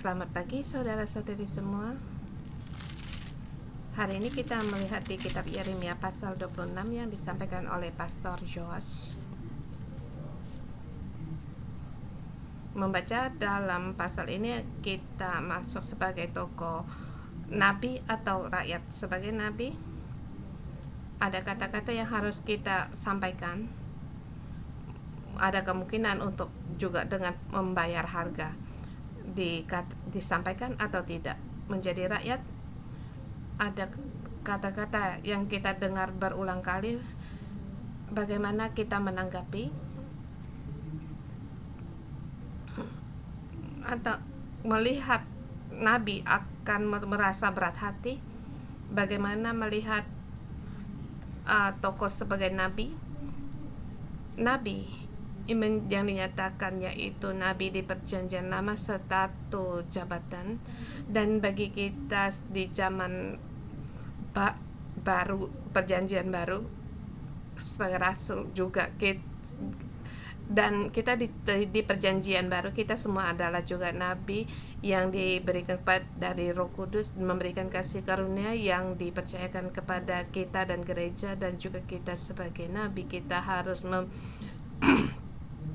Selamat pagi saudara-saudari semua. Hari ini kita melihat di kitab Yeremia pasal 26 yang disampaikan oleh Pastor Joas. Membaca dalam pasal ini kita masuk sebagai tokoh nabi atau rakyat. Sebagai nabi ada kata-kata yang harus kita sampaikan. Ada kemungkinan untuk juga dengan membayar harga disampaikan atau tidak. Menjadi rakyat ada kata-kata yang kita dengar berulang kali, bagaimana kita menanggapi atau melihat nabi akan merasa berat hati, bagaimana melihat tokoh sebagai nabi yang dinyatakan yaitu nabi di perjanjian lama status jabatan, dan bagi kita di zaman baru, perjanjian baru sebagai rasul juga dan kita di perjanjian baru kita semua adalah juga nabi yang diberikan dari Roh Kudus, memberikan kasih karunia yang dipercayakan kepada kita dan gereja, dan juga kita sebagai nabi kita harus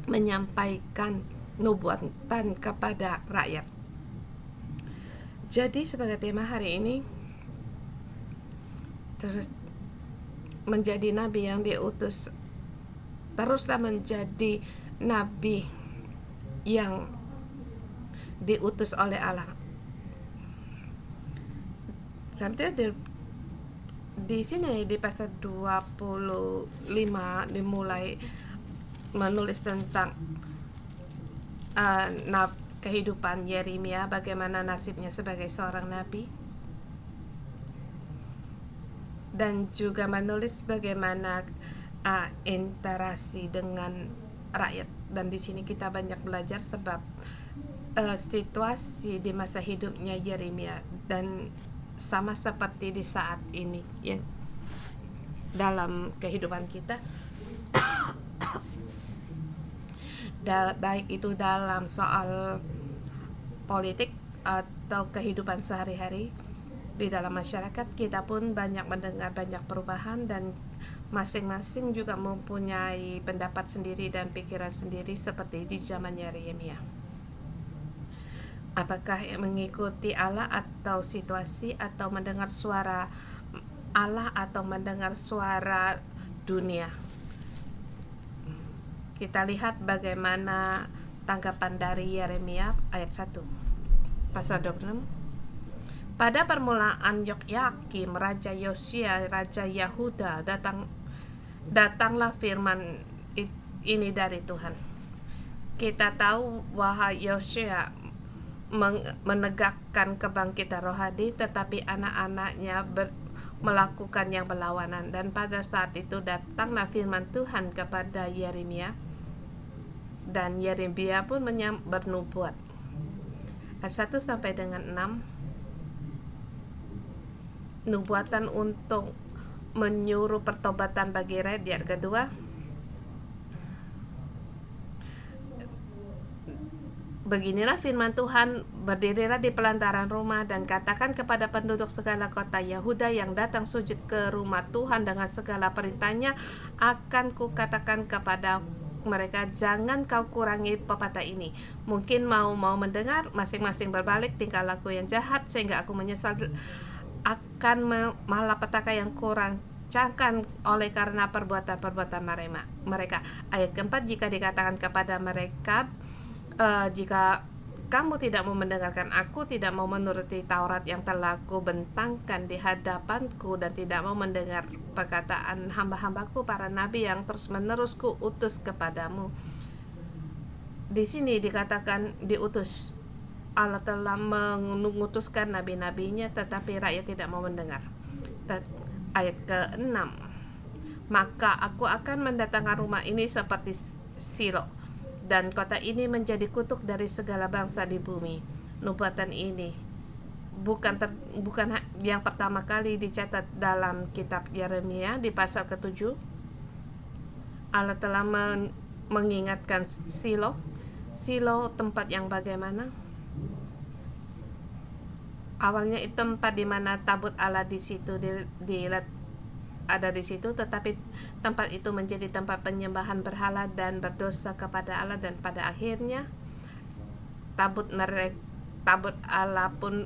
menyampaikan nubuatan kepada rakyat. Jadi sebagai tema hari ini, terus menjadi nabi yang diutus, teruslah menjadi nabi yang diutus oleh Allah. Sampai di sini di pasal 25 dimulai menulis tentang kehidupan Yeremia, bagaimana nasibnya sebagai seorang nabi, dan juga menulis bagaimana interaksi dengan rakyat. Dan di sini kita banyak belajar sebab situasi di masa hidupnya Yeremia dan sama seperti di saat ini yang dalam kehidupan kita, baik itu dalam soal politik atau kehidupan sehari-hari di dalam masyarakat, kita pun banyak mendengar banyak perubahan, dan masing-masing juga mempunyai pendapat sendiri dan pikiran sendiri seperti di zaman Yeremia. Apakah mengikuti Allah atau situasi, atau mendengar suara Allah atau mendengar suara dunia? Kita lihat bagaimana tanggapan dari Yeremia ayat 1 pasal 26. Pada permulaan Yoyakim Raja Yosia Raja Yahuda datanglah firman ini dari Tuhan. Kita tahu bahwa Yosia menegakkan kebangkitan rohani, tetapi anak-anaknya melakukan yang berlawanan. Dan pada saat itu datanglah firman Tuhan kepada Yeremia, dan Yeremia pun bernubuat. Ayat 1 sampai dengan 6, nubuatan untuk menyuruh pertobatan bagi rakyat. Kedua, beginilah firman Tuhan, berdirilah di pelantaran rumah dan katakan kepada penduduk segala kota Yehuda yang datang sujud ke rumah Tuhan dengan segala perintahnya, akan kukatakan kepada mereka, jangan kau kurangi pepatah ini. Mungkin mau mendengar, masing-masing berbalik tingkah laku yang jahat, sehingga aku menyesal akan malapetaka yang kurang cangkan oleh karena perbuatan-perbuatan mereka. Ayat keempat, jika dikatakan kepada mereka, jika kamu tidak mau mendengarkan aku, tidak mau menuruti Taurat yang telah ku bentangkan di hadapanku, dan tidak mau mendengar perkataan hamba-hambaku para nabi yang terus-menerus ku utus kepadamu. Di sini dikatakan diutus. Allah telah mengutuskan nabi-nabinya, tetapi rakyat tidak mau mendengar. Ayat ke-6, maka aku akan mendatangkan rumah ini seperti Silo, dan kota ini menjadi kutuk dari segala bangsa di bumi. Nubuatan ini bukan yang pertama kali dicatat dalam kitab Yeremia. Di pasal ke-7 Allah telah mengingatkan Silo tempat yang bagaimana? Awalnya itu tempat di mana tabut Allah di situ ada di situ, tetapi tempat itu menjadi tempat penyembahan berhala dan berdosa kepada Allah, dan pada akhirnya tabut Allah pun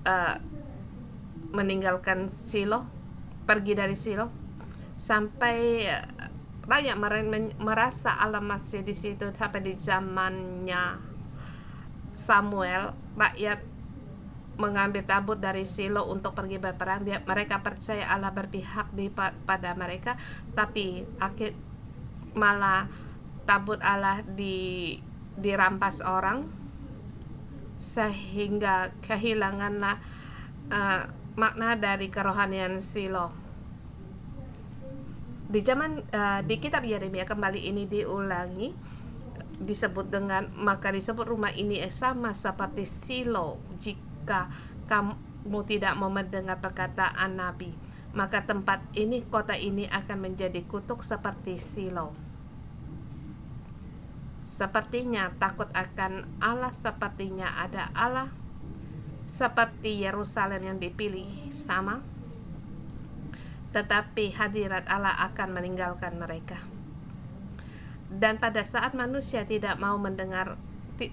uh, meninggalkan Silo, pergi dari Silo, sampai rakyat merasa Allah masih di situ. Sampai di zamannya Samuel, rakyat mengambil tabut dari Silo untuk pergi berperang. Mereka percaya Allah berpihak pada mereka, tapi malah tabut Allah dirampas orang, sehingga kehilanganlah makna dari kerohanian Silo. Di kitab Yeremia kembali ini diulangi, disebut rumah ini sama seperti Silo. Jika kamu tidak mau mendengar perkataan Nabi, maka kota ini akan menjadi kutuk seperti Silo. Sepertinya takut akan Allah, sepertinya ada Allah, seperti Yerusalem yang dipilih sama, tetapi hadirat Allah akan meninggalkan mereka. Dan pada saat manusia tidak mau mendengar,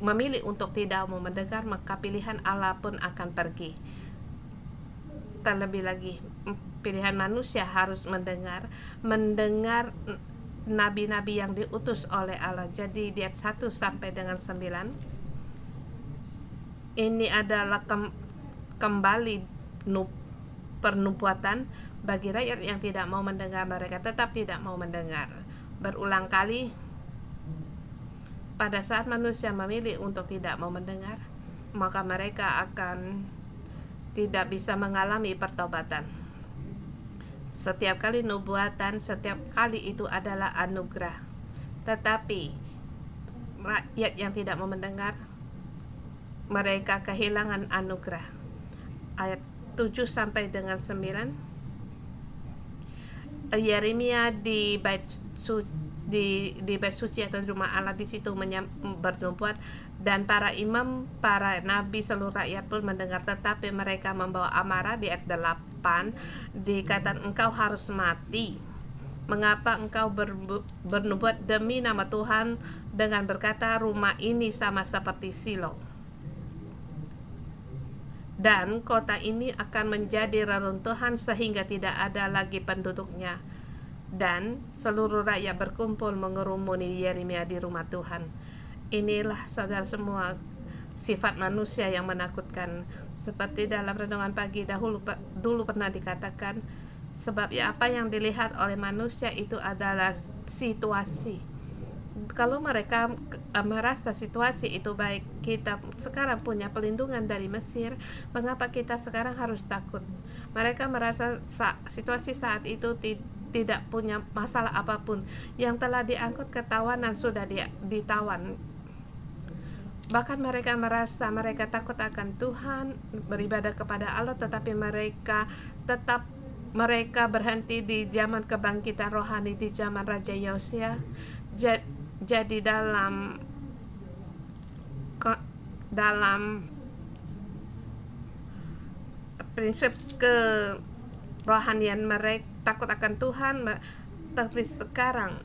memilih untuk tidak mau mendengar, maka pilihan Allah pun akan pergi. Terlebih lagi, pilihan manusia harus mendengar nabi-nabi yang diutus oleh Allah. Jadi di ayat 1 sampai dengan 9 ini adalah kembali pernubuatan bagi rakyat yang tidak mau mendengar. Mereka tetap tidak mau mendengar. Berulang kali pada saat manusia memilih untuk tidak mau mendengar, maka mereka akan tidak bisa mengalami pertobatan. Setiap kali nubuatan, setiap kali itu adalah anugerah. Tetapi rakyat yang tidak mau mendengar, mereka kehilangan anugerah. Ayat 7 sampai dengan 9. Yeremia di bait suci atau di rumah Allah di situ bernubuat, dan para imam, para nabi, seluruh rakyat pun mendengar, tetapi mereka membawa amarah. Di ayat 8 dikatakan, engkau harus mati. Mengapa engkau bernubuat demi nama Tuhan dengan berkata, rumah ini sama seperti Silo, dan kota ini akan menjadi reruntuhan sehingga tidak ada lagi penduduknya. Dan seluruh rakyat berkumpul mengerumuni Yeremia di rumah Tuhan. Inilah, saudara semua, sifat manusia yang menakutkan. Seperti dalam renungan pagi dulu pernah dikatakan, sebab apa yang dilihat oleh manusia itu adalah situasi. Kalau mereka merasa situasi itu baik, kita sekarang punya pelindungan dari Mesir, mengapa kita sekarang harus takut? Mereka merasa situasi saat itu tidak punya masalah apapun. Yang telah diangkut ke tawanan sudah ditawan. Bahkan mereka merasa mereka takut akan Tuhan, beribadah kepada Allah, tetapi mereka berhenti di zaman kebangkitan rohani di zaman Raja Yosia. Jadi dalam prinsip kerohanian mereka takut akan Tuhan, tapi sekarang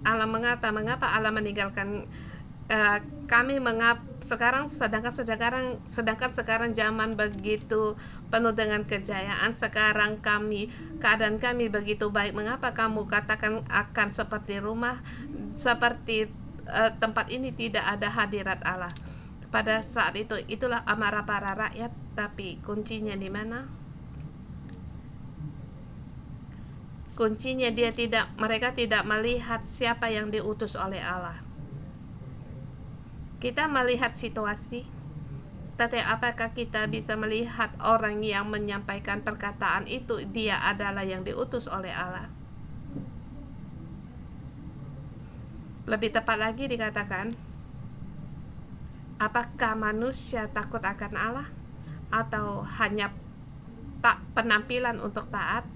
Allah mengata, mengapa Allah meninggalkan kami, sedangkan sekarang zaman begitu penuh dengan kejayaan, sekarang keadaan kami begitu baik, mengapa kamu katakan akan seperti tempat ini tidak ada hadirat Allah? Pada saat itulah amarah para rakyat, tapi kuncinya di mana? Kuncinya mereka tidak melihat siapa yang diutus oleh Allah. Kita melihat situasi, tetapi apakah kita bisa melihat orang yang menyampaikan perkataan itu, dia adalah yang diutus oleh Allah? Lebih tepat lagi dikatakan, apakah manusia takut akan Allah atau hanya penampilan untuk taat?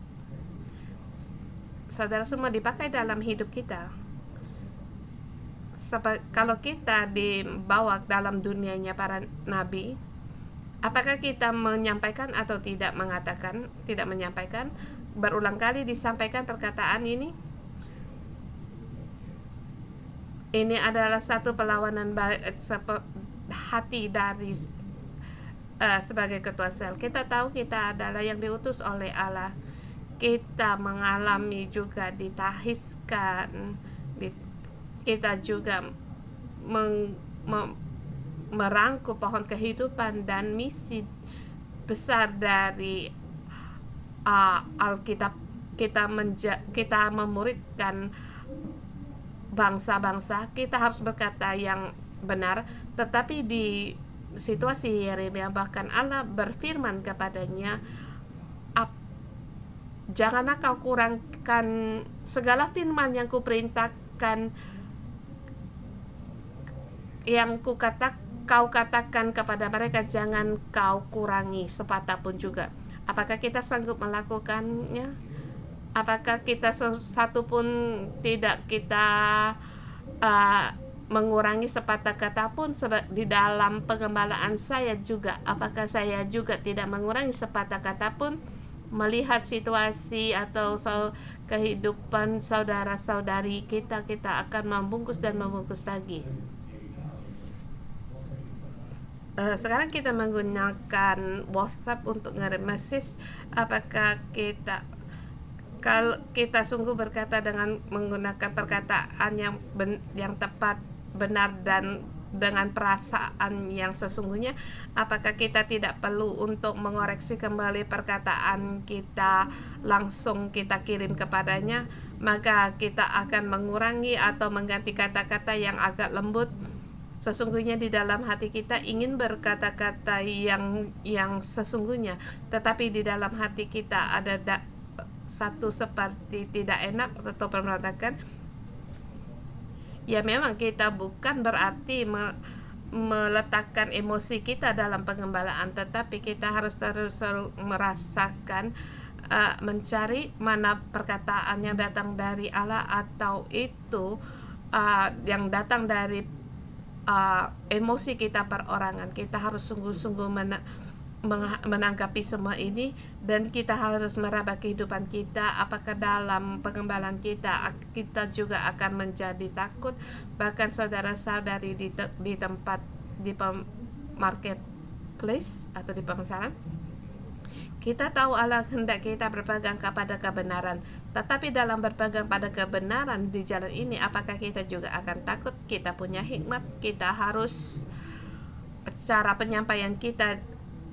Saudara semua, dipakai dalam hidup kita. Kalau kita dibawa dalam dunianya para nabi, Apakah kita menyampaikan atau tidak mengatakan, tidak menyampaikan? Berulang kali disampaikan perkataan ini. Ini adalah satu perlawanan hati dari sebagai ketua sel. Kita tahu kita adalah yang diutus oleh Allah. Kita mengalami juga ditahiskan, kita juga merangkul pohon kehidupan dan misi besar dari Alkitab. Kita memuridkan bangsa-bangsa. Kita harus berkata yang benar. Tetapi di situasi Yeremia, bahkan Allah berfirman kepadanya, janganlah kau kurangkan segala firman yang kuperintahkan, yang kau katakan kepada mereka, jangan kau kurangi sepatah pun juga. Apakah kita sanggup melakukannya? Apakah kita satu pun tidak kita mengurangi sepatah kata pun? Di dalam pengembalaan saya juga, apakah saya juga tidak mengurangi sepatah kata pun? Melihat situasi atau kehidupan saudara-saudari kita akan membungkus dan membungkus lagi. Sekarang kita menggunakan WhatsApp untuk ngirim message. Apakah kalau kita sungguh berkata dengan menggunakan perkataan yang tepat, benar, dan dengan perasaan yang sesungguhnya? Apakah kita tidak perlu untuk mengoreksi kembali perkataan kita, langsung kita kirim kepadanya? Maka kita akan mengurangi atau mengganti kata-kata yang agak lembut. Sesungguhnya di dalam hati kita ingin berkata-kata yang sesungguhnya, tetapi di dalam hati kita ada satu seperti tidak enak atau pemberontakan. Ya, memang kita bukan berarti meletakkan emosi kita dalam pengembalaan, tetapi kita harus terus merasakan, mencari mana perkataan yang datang dari Allah atau itu yang datang dari emosi kita perorangan. Kita harus sungguh-sungguh menanggapi semua ini, dan kita harus meraba kehidupan kita. Apakah dalam pengembalaan kita juga akan menjadi takut? Bahkan saudara-saudari di tempat, di marketplace atau di pemasaran, kita tahu Allah hendak kita berpegang kepada kebenaran, tetapi dalam berpegang pada kebenaran di jalan ini, apakah kita juga akan takut? Kita punya hikmat, kita harus cara penyampaian kita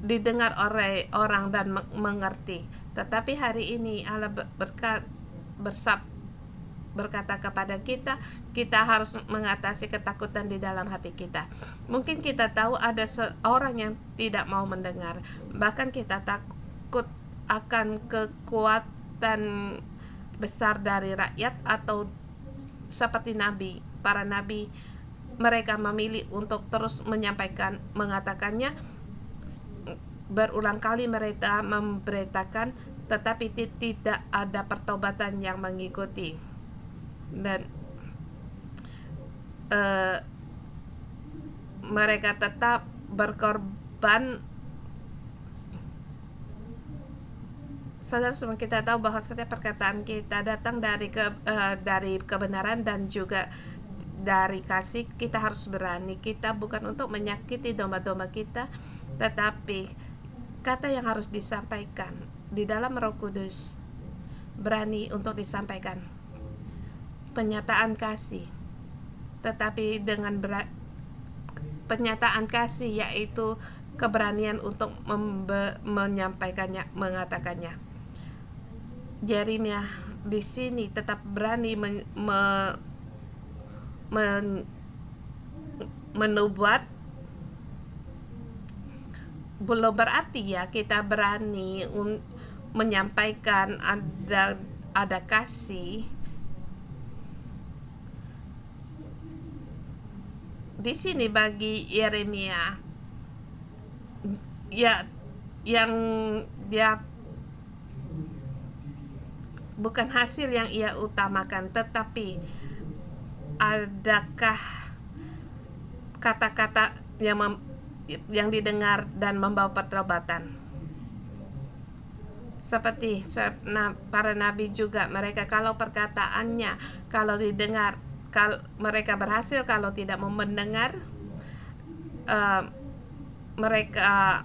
didengar oleh orang dan mengerti. Tetapi hari ini Allah berkata kepada kita harus mengatasi ketakutan di dalam hati kita. Mungkin kita tahu ada seorang yang tidak mau mendengar, bahkan kita takut akan kekuatan besar dari rakyat, atau seperti para nabi, mereka memilih untuk terus mengatakannya. Berulang kali mereka memberitakan, tetapi tidak ada pertobatan yang mengikuti, dan mereka tetap berkorban. Saudara, semua kita tahu bahwa setiap perkataan kita datang dari kebenaran dan juga dari kasih. Kita harus berani. Kita bukan untuk menyakiti domba-domba kita, tetapi kata yang harus disampaikan di dalam Roh Kudus berani untuk disampaikan. Penyataan kasih, tetapi dengan penyataan kasih, yaitu keberanian untuk menyampaikannya, mengatakannya. Yeremia di sini tetap berani menubuat. Belum berarti ya kita berani menyampaikan ada kasih. Di sini bagi Yeremia, ya, yang dia bukan hasil yang ia utamakan, tetapi adakah kata-kata yang yang didengar dan membawa pertobatan. Seperti para nabi juga, mereka kalau perkataannya, kalau didengar, mereka berhasil. Kalau tidak mau mendengar, mereka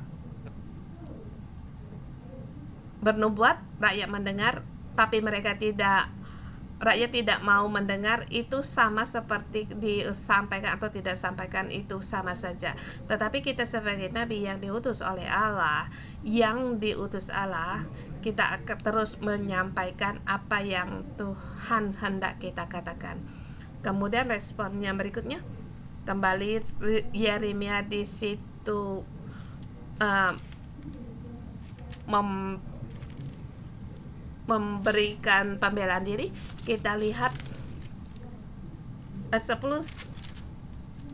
bernubuat, rakyat mendengar, tapi rakyat tidak mau mendengar. Itu sama seperti disampaikan atau tidak sampaikan, itu sama saja. Tetapi kita sebagai nabi yang diutus oleh Allah, kita akan terus menyampaikan apa yang Tuhan hendak kita katakan. Kemudian respon yang berikutnya, kembali Yeremia di situ memberikan pembelaan diri. Kita lihat 10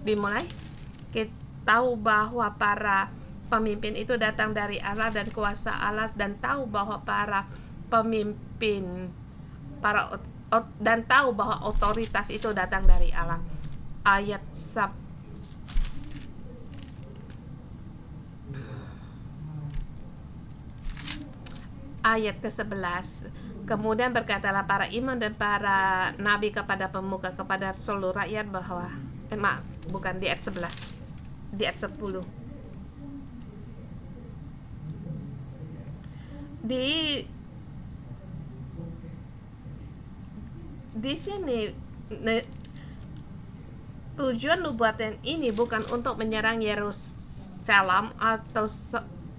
dimulai. Kita tahu bahwa para pemimpin itu datang dari Allah dan kuasa Allah, dan tahu bahwa para pemimpin dan tahu bahwa otoritas itu datang dari Allah. Ayat ke-11, kemudian berkatalah para imam dan para nabi kepada pemuka, kepada seluruh rakyat bahwa bukan di ayat 11, di ayat 10. Di sini tujuan nubuatan ini bukan untuk menyerang Yerusalem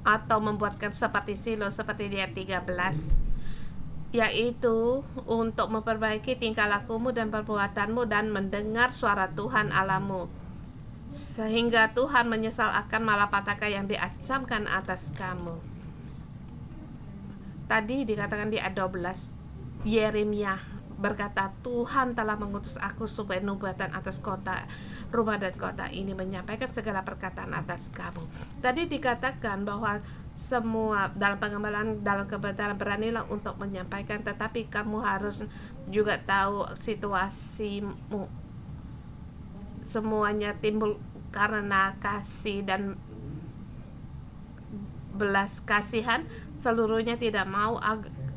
atau membuatkan seperti Silo seperti di ayat 13, yaitu untuk memperbaiki tingkah lakumu dan perbuatanmu dan mendengar suara Tuhan Allahmu, sehingga Tuhan menyesal akan malapetaka yang diancamkan atas kamu. Tadi dikatakan di ayat 12, Yeremia berkata, Tuhan telah mengutus aku supaya nubuatan atas rumah dan kota ini, menyampaikan segala perkataan atas kamu. Tadi dikatakan bahwa semua dalam pengembalaan, dalam kebenaran, beranilah untuk menyampaikan, tetapi kamu harus juga tahu situasimu. Semuanya timbul karena kasih dan belas kasihan. Seluruhnya tidak mau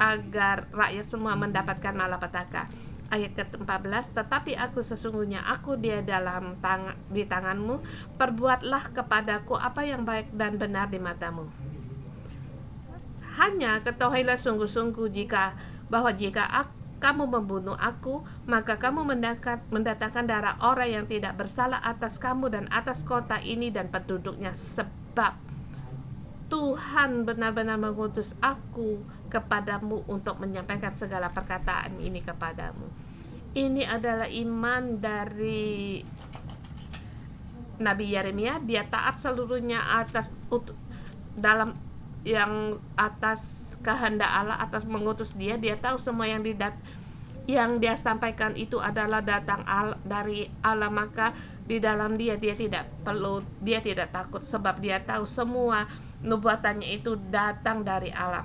agar rakyat semua mendapatkan malapetaka. Ayat ke-14, tetapi aku sesungguhnya aku dia di tanganmu, perbuatlah kepadaku apa yang baik dan benar di matamu. Hanya ketahuilah sungguh-sungguh bahwa jika kamu membunuh aku, maka kamu mendatangkan darah orang yang tidak bersalah atas kamu dan atas kota ini dan penduduknya, sebab Tuhan benar-benar mengutus aku kepadamu untuk menyampaikan segala perkataan ini kepadamu. Ini adalah iman dari Nabi Yeremia. Dia taat seluruhnya atas kehendak Allah, atas mengutus dia. Dia tahu semua yang dia sampaikan itu adalah datang dari Allah, maka di dalam dia tidak takut, sebab dia tahu semua nubuatannya itu datang dari Allah.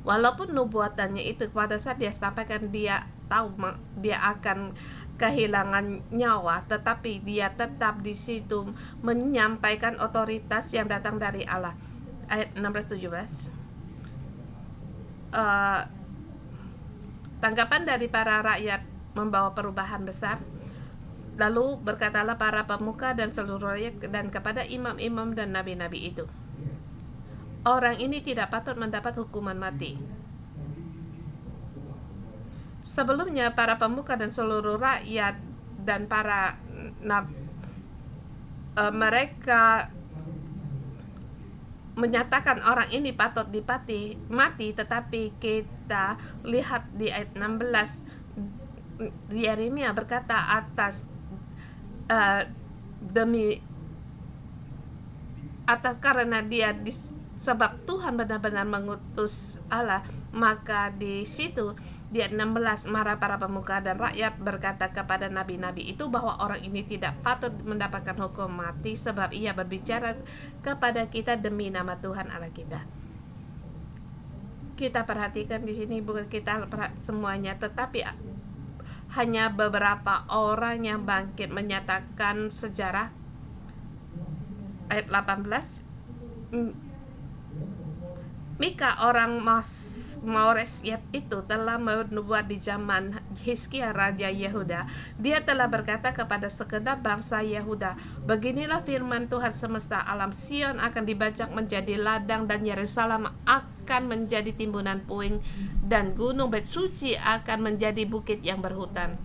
Walaupun nubuatannya itu pada saat dia sampaikan, dia tahu dia akan kehilangan nyawa, tetapi dia tetap di situ menyampaikan otoritas yang datang dari Allah. Ayat 16-17. Tanggapan dari para rakyat membawa perubahan besar. Lalu berkatalah para pemuka dan seluruh rakyat dan kepada imam-imam dan nabi-nabi itu, orang ini tidak patut mendapat hukuman mati. Sebelumnya para pemuka dan seluruh rakyat dan para mereka menyatakan orang ini patut mati, tetapi kita lihat di ayat 16, Yeremia berkata karena dia sebab Tuhan benar-benar mengutus Allah, maka di situ di ayat 16 marah para pemuka dan rakyat berkata kepada nabi-nabi itu bahwa orang ini tidak patut mendapatkan hukum mati, sebab ia berbicara kepada kita demi nama Tuhan Allah kita. Kita perhatikan di sini, bukan kita semuanya, tetapi hanya beberapa orang yang bangkit menyatakan sejarah. ayat 18. Mika orang Moresyet itu telah menubuat di zaman Hizkia Raja Yehuda. Dia telah berkata kepada segenap bangsa Yehuda, beginilah firman Tuhan semesta alam, Sion akan dibajak menjadi ladang dan Yerusalem akan menjadi timbunan puing dan gunung Bet Suci akan menjadi bukit yang berhutan.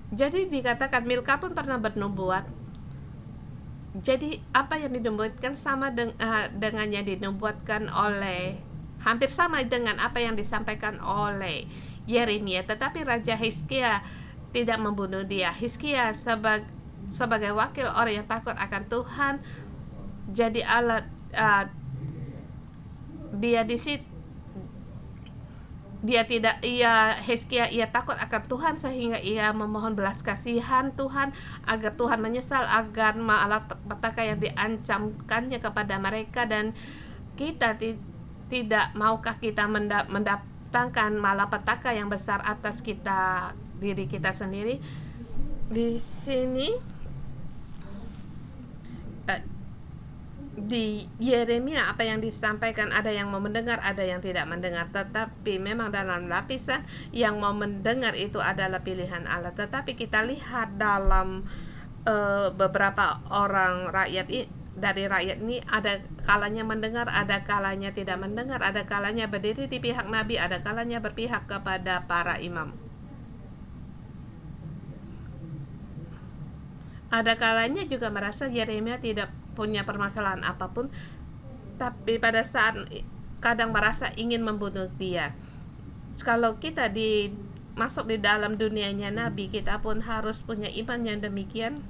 Jadi dikatakan Milka pun pernah bernubuat. Jadi apa yang dinubuatkan sama dengan yang dinubuatkan oleh, hampir sama dengan apa yang disampaikan oleh Yeremia. Tetapi Raja Hizkia tidak membunuh dia. Hizkia sebagai wakil orang yang takut akan Tuhan, jadi alat dia di situ. Hizkia takut akan Tuhan sehingga ia memohon belas kasihan Tuhan agar Tuhan menyesal agar malapetaka yang diancamkannya kepada mereka. Dan kita tidak maukah kita mendatangkan malapetaka yang besar atas diri kita sendiri. Di sini di Yeremia apa yang disampaikan, ada yang mau mendengar, ada yang tidak mendengar. Tetapi memang dalam lapisan yang mau mendengar itu adalah pilihan Allah. Tetapi kita lihat dalam beberapa orang dari rakyat ini, ada kalanya mendengar, ada kalanya tidak mendengar, ada kalanya berdiri di pihak Nabi, ada kalanya berpihak kepada para imam. Ada kalanya juga merasa Yeremia tidak punya permasalahan apapun, tapi pada saat kadang merasa ingin membunuh dia. Kalau kita masuk di dalam dunianya Nabi, kita pun harus punya iman yang demikian.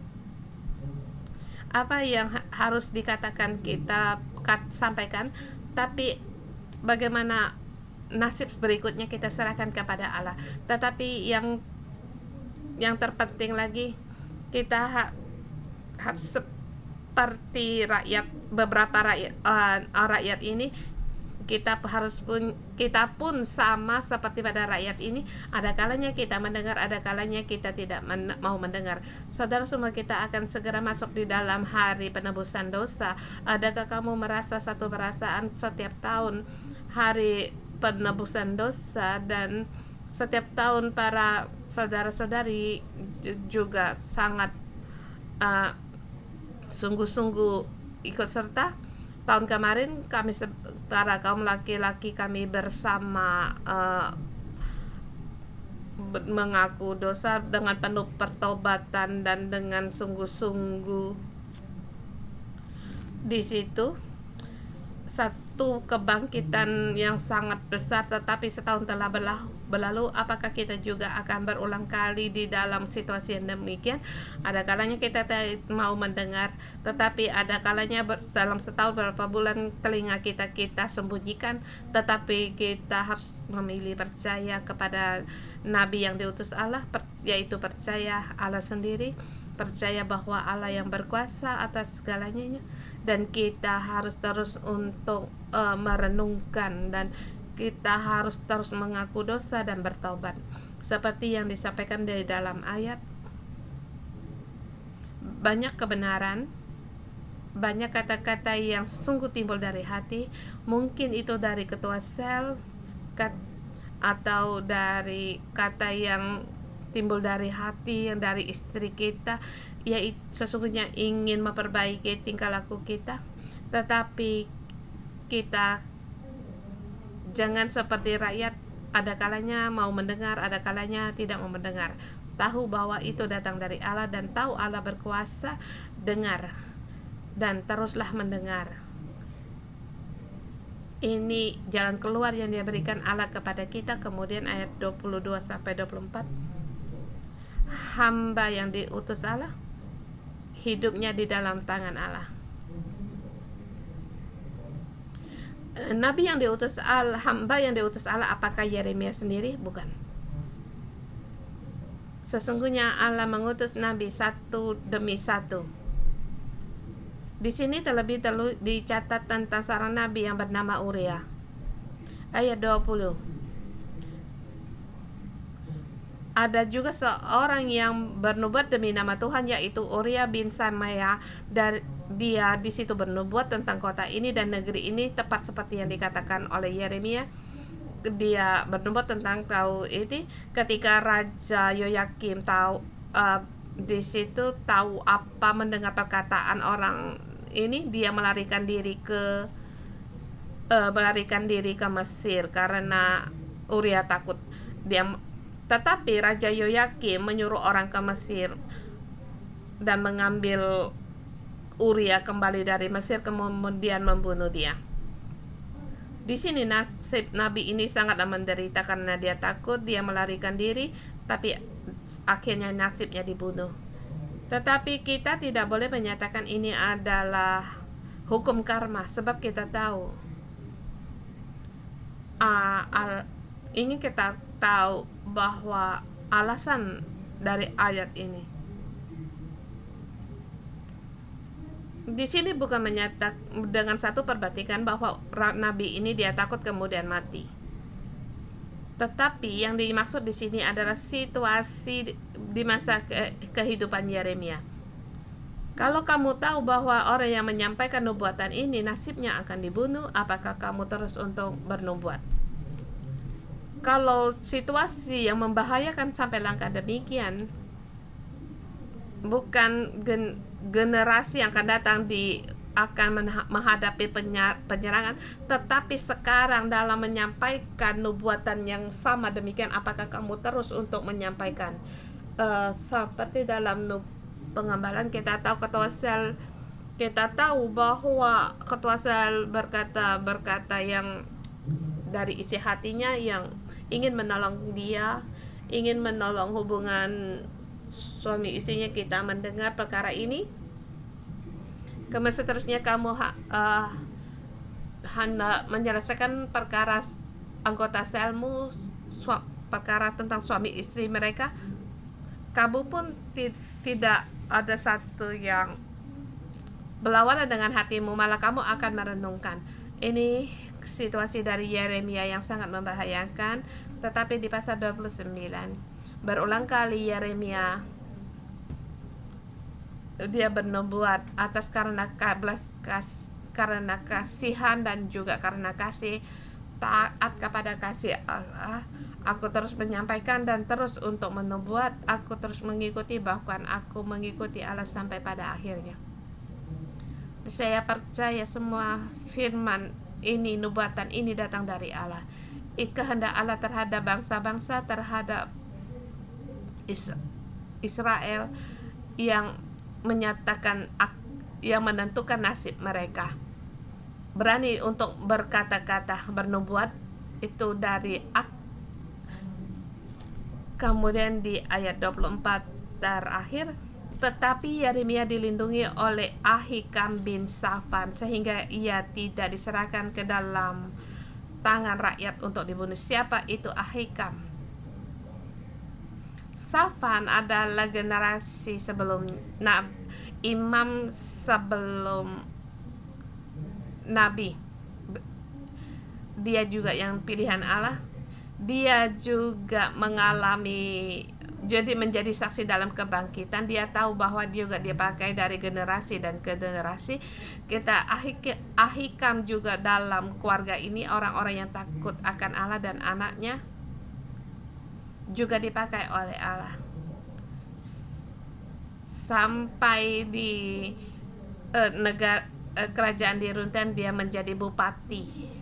Apa yang harus dikatakan kita sampaikan, tapi bagaimana nasib berikutnya kita serahkan kepada Allah. Tetapi yang terpenting lagi, kita harus seperti beberapa rakyat ini, kita pun sama seperti pada rakyat ini. Ada kalanya kita mendengar, ada kalanya kita tidak mau mendengar. Saudara semua, kita akan segera masuk di dalam hari penebusan dosa. Adakah kamu merasa satu perasaan setiap tahun hari penebusan dosa, dan setiap tahun para saudara-saudari juga sangat sungguh-sungguh ikut serta. Tahun kemarin kami para kaum laki-laki kami bersama mengaku dosa dengan penuh pertobatan dan dengan sungguh-sungguh. Di situ satu kebangkitan yang sangat besar. Tetapi setahun telah berlalu, apakah kita juga akan berulang kali di dalam situasi yang demikian? Ada kalanya kita tidak mau mendengar, tetapi ada kalanya dalam setahun beberapa bulan telinga kita sembunyikan. Tetapi kita harus memilih percaya kepada Nabi yang diutus Allah, yaitu percaya Allah sendiri, percaya bahwa Allah yang berkuasa atas segalanya. Dan kita harus terus untuk merenungkan, dan kita harus terus mengaku dosa dan bertobat. Seperti yang disampaikan dari dalam ayat, banyak kebenaran, banyak kata-kata yang sungguh timbul dari hati. Mungkin itu dari ketua sel atau dari kata yang timbul dari hati, yang dari istri kita, yaitu sesungguhnya ingin memperbaiki tingkah laku kita. Tetapi kita jangan seperti rakyat, ada kalanya mau mendengar, ada kalanya tidak mau mendengar. Tahu bahwa itu datang dari Allah, dan tahu Allah berkuasa. Dengar dan teruslah mendengar. Ini jalan keluar yang dia berikan Allah kepada kita. Kemudian ayat 22-24, hamba yang diutus Allah, hidupnya di dalam tangan Allah. Nabi yang diutus Allah, hamba yang diutus Allah, apakah Yeremia sendiri? Bukan. Sesungguhnya Allah mengutus nabi satu demi satu. Di sini terlebih dicatat tentang seorang nabi yang bernama Uria. Ayat 20. ada juga seorang yang bernubuat demi nama Tuhan, yaitu Uria bin Samaya. Dan dia di situ bernubuat tentang kota ini dan negeri ini, tepat seperti yang dikatakan oleh Yeremia. Dia bernubuat tentang ini ketika Raja Yoyakim tahu di situ tahu apa mendengar perkataan orang ini, dia melarikan diri ke Mesir karena Uria takut. Tetapi Raja Yoyakim menyuruh orang ke Mesir dan mengambil Uria kembali dari Mesir, kemudian membunuh dia. Di sini nasib nabi ini sangatlah menderita karena dia takut, dia melarikan diri, tapi akhirnya nasibnya dibunuh. Tetapi kita tidak boleh menyatakan ini adalah hukum karma, sebab kita tahu ini kita tahu bahwa alasan dari ayat ini. Di sini bukan menyatakan dengan satu perbatikan bahwa nabi ini dia takut kemudian mati. Tetapi yang dimaksud di sini adalah situasi di masa kehidupan Yeremia. Kalau kamu tahu bahwa orang yang menyampaikan nubuatan ini nasibnya akan dibunuh, apakah kamu terus untuk bernubuat? Kalau situasi yang membahayakan sampai langkah demikian, bukan generasi yang akan datang akan menghadapi penyerangan, tetapi sekarang dalam menyampaikan nubuatan yang sama demikian, apakah kamu terus untuk menyampaikan? Seperti dalam pengambalan kita tahu bahwa ketua sel berkata yang dari isi hatinya, yang ingin menolong dia, ingin menolong hubungan suami istrinya. Kita mendengar perkara ini, kemudian seterusnya kamu hendak menyelesaikan perkara anggota selmu, perkara tentang suami istri mereka. Kamu pun tidak ada satu yang berlawanan dengan hatimu, malah kamu akan merenungkan. Ini situasi dari Yeremia yang sangat membahayakan. Tetapi di pasal 29 berulang kali Yeremia dia bernubuat atas karena kasihan dan juga karena kasih, taat kepada kasih Allah. Aku terus menyampaikan dan terus untuk menubuat. Aku terus mengikuti, bahkan aku mengikuti Allah sampai pada akhirnya. Saya percaya semua firman ini, nubuatan ini datang dari Allah. Kehendak Allah terhadap bangsa-bangsa, terhadap Israel, yang menyatakan, yang menentukan nasib mereka. Berani untuk berkata-kata, bernubuat, itu dari kemudian di ayat 24 terakhir, tetapi Yeremia dilindungi oleh Ahikam bin Safan sehingga ia tidak diserahkan ke dalam tangan rakyat untuk dibunuh. Siapa itu Ahikam? Safan adalah generasi sebelum imam sebelum nabi. Dia juga yang pilihan Allah. Dia juga menjadi saksi dalam kebangkitan. Dia tahu bahwa dia juga dipakai dari generasi dan ke generasi. Ahikam juga dalam keluarga ini orang-orang yang takut akan Allah, dan anaknya juga dipakai oleh Allah sampai di kerajaan diruntuhkan. Dia menjadi bupati.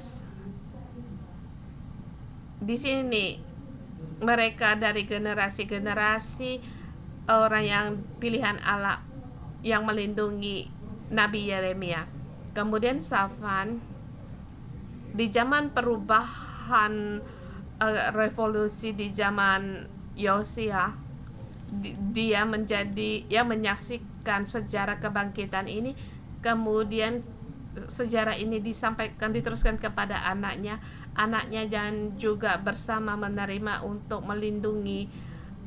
Di sini mereka dari generasi-generasi orang yang pilihan Allah yang melindungi Nabi Yeremia. Kemudian Safan di zaman perubahan revolusi di zaman Yosia, dia menyaksikan sejarah kebangkitan ini. Kemudian sejarah ini diteruskan kepada anaknya dan juga bersama menerima untuk melindungi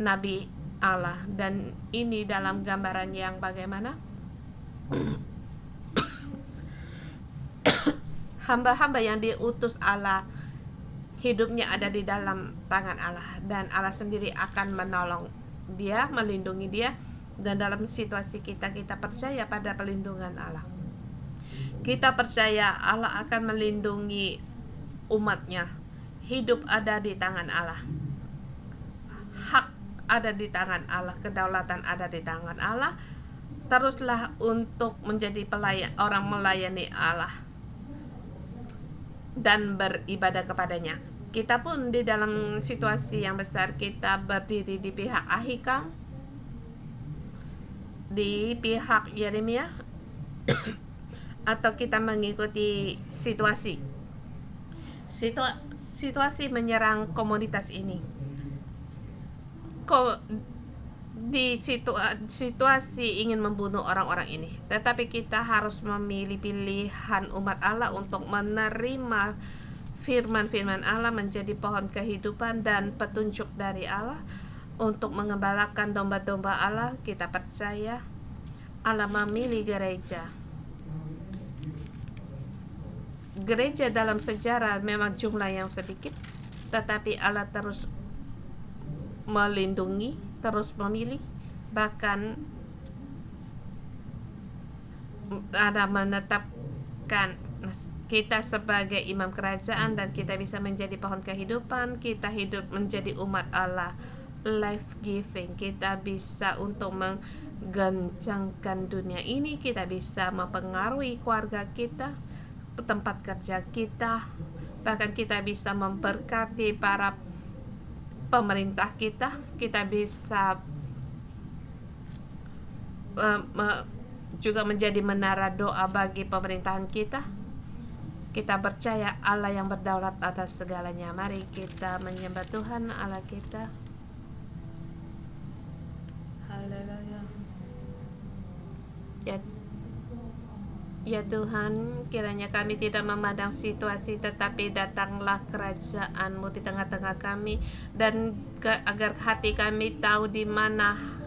Nabi Allah. Dan ini dalam gambaran yang bagaimana hamba-hamba yang diutus Allah hidupnya ada di dalam tangan Allah, dan Allah sendiri akan menolong dia, melindungi dia. Dan dalam situasi kita percaya pada pelindungan Allah. Kita percaya Allah akan melindungi umatnya. Hidup ada di tangan Allah, hak ada di tangan Allah, kedaulatan ada di tangan Allah. Teruslah untuk menjadi orang melayani Allah dan beribadah kepadanya. Kita pun di dalam situasi yang besar, kita berdiri di pihak Ahikam, di pihak Yeremia, atau kita mengikuti situasi menyerang komunitas ini. Di situasi ingin membunuh orang-orang ini, tetapi kita harus memilih pilihan umat Allah untuk menerima firman-firman Allah menjadi pohon kehidupan dan petunjuk dari Allah untuk mengembalakan domba-domba Allah. Kita percaya Allah memilih gereja dalam sejarah memang jumlah yang sedikit, tetapi Allah terus melindungi, terus memilih, bahkan ada menetapkan kita sebagai imam kerajaan, dan kita bisa menjadi pohon kehidupan. Kita hidup menjadi umat Allah, life giving. Kita bisa untuk menggencangkan dunia ini. Kita bisa mempengaruhi keluarga kita, tempat kerja kita, bahkan kita bisa memberkati para pemerintah kita. Kita bisa juga menjadi menara doa bagi pemerintahan kita. Kita percaya Allah yang berdaulat atas segalanya. Mari kita menyembah Tuhan Allah kita. Haleluya. Ya Tuhan, kiranya kami tidak memandang situasi, tetapi datanglah kerajaan-Mu di tengah-tengah kami, dan agar hati kami tahu di mana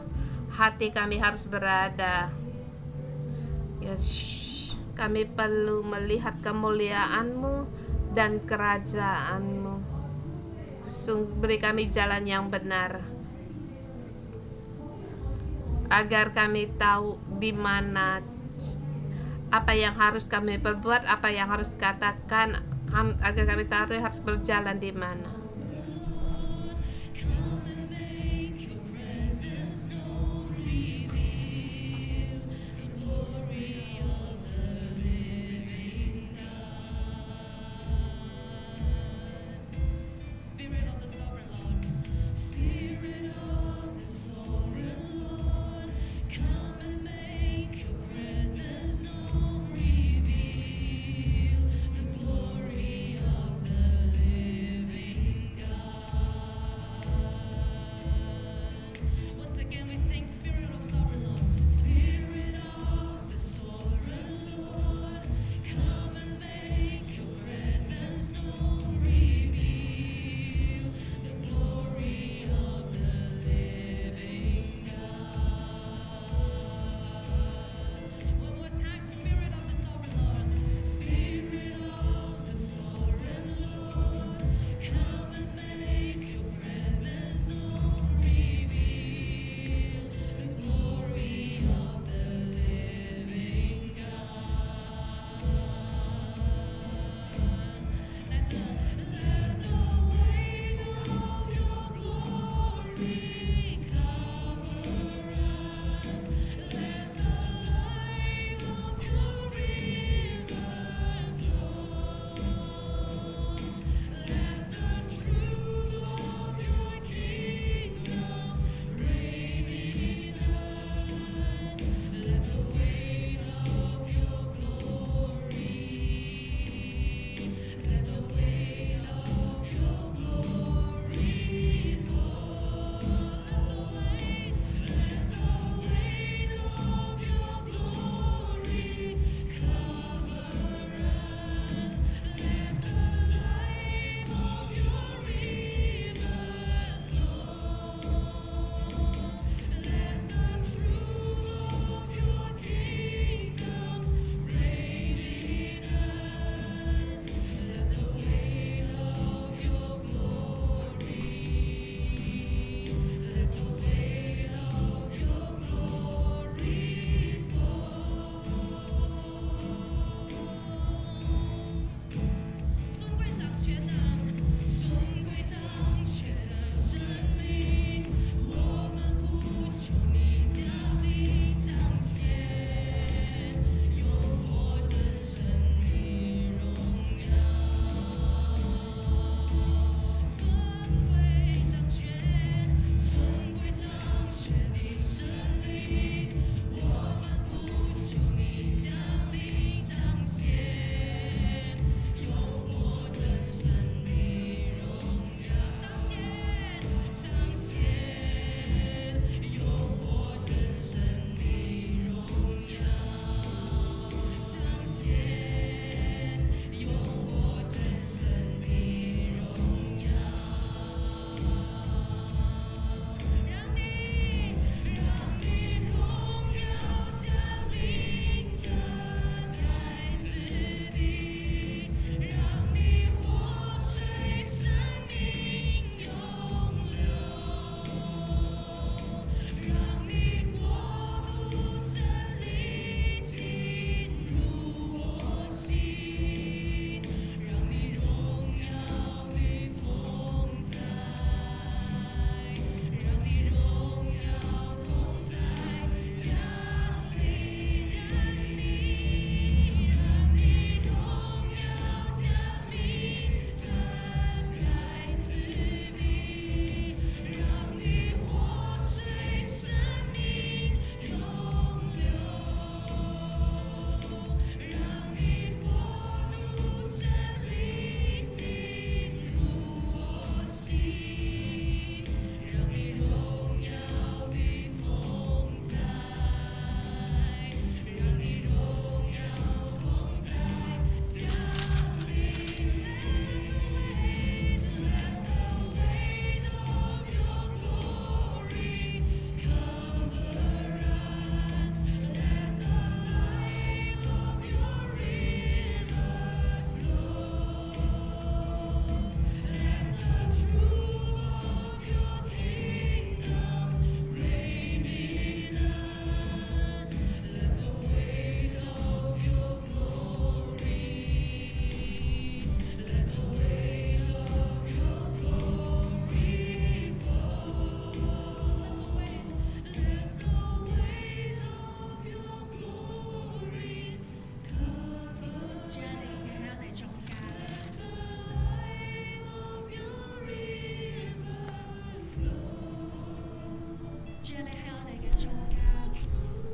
hati kami harus berada. Ya, kami perlu melihat kemuliaan-Mu dan kerajaan-Mu. Beri kami jalan yang benar, agar kami tahu di mana, apa yang harus kami perbuat, apa yang harus katakan, agar kami tahu harus berjalan di mana.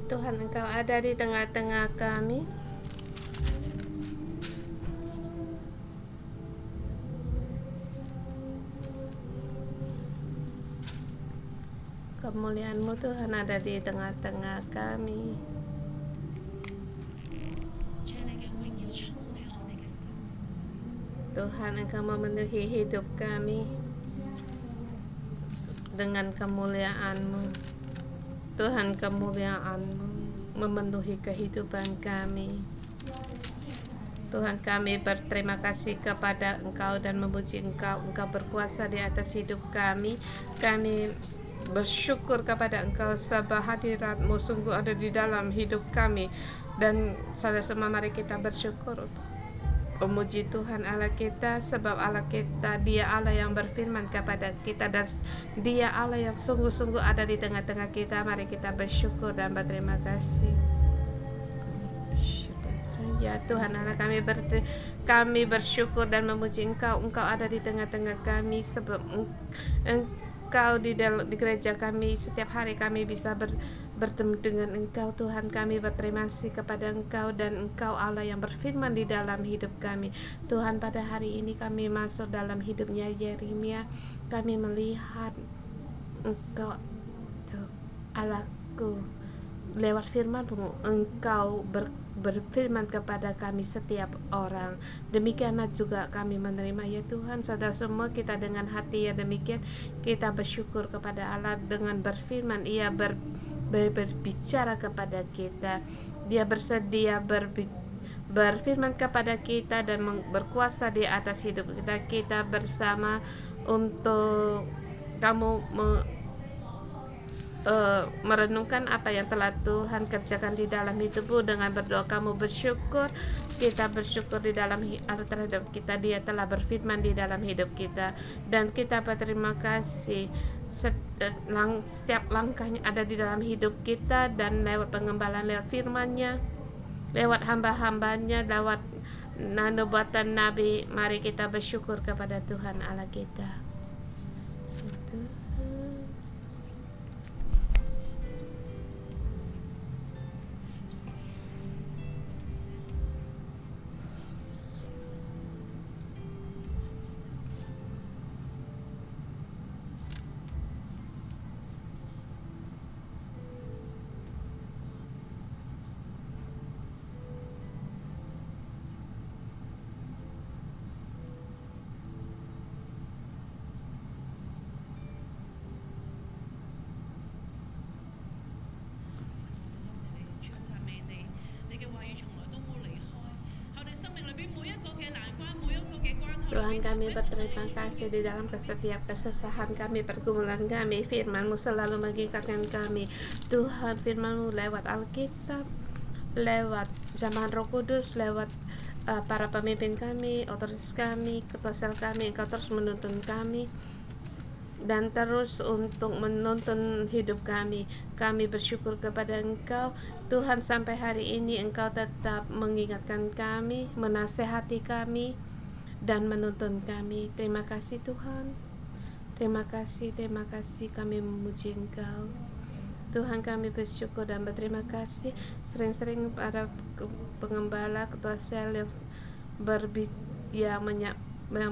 Tuhan, Engkau ada di tengah-tengah kami. Kemuliaan-Mu Tuhan ada di tengah-tengah kami. Tuhan, Engkau memenuhi hidup kami dengan kemuliaan-Mu. Tuhan, kemuliaan-Mu memenuhi kehidupan kami. Tuhan, kami berterima kasih kepada Engkau dan memuji Engkau. Engkau berkuasa di atas hidup kami. Kami bersyukur kepada Engkau sebab hadirat-Mu sungguh ada di dalam hidup kami. Dan saudara semua, mari kita bersyukur untuk memuji Tuhan Allah kita, sebab Allah kita, Dia Allah yang berfirman kepada kita, dan Dia Allah yang sungguh-sungguh ada di tengah-tengah kita. Mari kita bersyukur dan berterima kasih. Ya Tuhan Allah, kami bersyukur dan memuji Engkau. Engkau ada di tengah-tengah kami, sebab Engkau di gereja kami. Setiap hari kami bisa bertemu dengan Engkau. Tuhan, kami berterima kasih kepada Engkau, dan Engkau Allah yang berfirman di dalam hidup kami. Tuhan, pada hari ini kami masuk dalam hidupnya Yeremia. Kami melihat Engkau, Allahku, lewat firman-Mu Engkau berfirman kepada kami setiap orang. Demikianlah juga kami menerima, ya Tuhan. Saudara semua, kita dengan hati yang demikian, kita bersyukur kepada Allah. Dengan berfirman, Ia berbicara kepada kita. Dia bersedia berfirman kepada kita dan berkuasa di atas hidup kita. Kita bersama untuk kamu merenungkan apa yang telah Tuhan kerjakan di dalam hidupmu. Dengan berdoa kamu bersyukur. Kita bersyukur di dalam terhadap kita. Dia telah berfirman di dalam hidup kita, dan kita berterima kasih. Setiap langkahnya ada di dalam hidup kita, dan lewat pengembalaan, lewat firman-Nya, lewat hamba-hambanya, lewat nubuatan Nabi. Mari kita bersyukur kepada Tuhan Allah kita. Tuhan, kami berterima kasih di dalam setiap kesusahan kami, pergumulan kami. Firman-Mu selalu mengingatkan kami. Tuhan, firman-Mu lewat Alkitab, lewat zaman Roh Kudus, lewat para pemimpin kami, otoritas kami, ketua sel kami. Engkau terus menuntun kami dan terus untuk menuntun hidup kami. Kami bersyukur kepada Engkau, Tuhan. Sampai hari ini Engkau tetap mengingatkan kami, menasehati kami, dan menuntun kami. Terima kasih Tuhan. Terima kasih kami memuji Engkau. Tuhan, kami bersyukur dan berterima kasih sering-sering para pengembala, ketua sel yang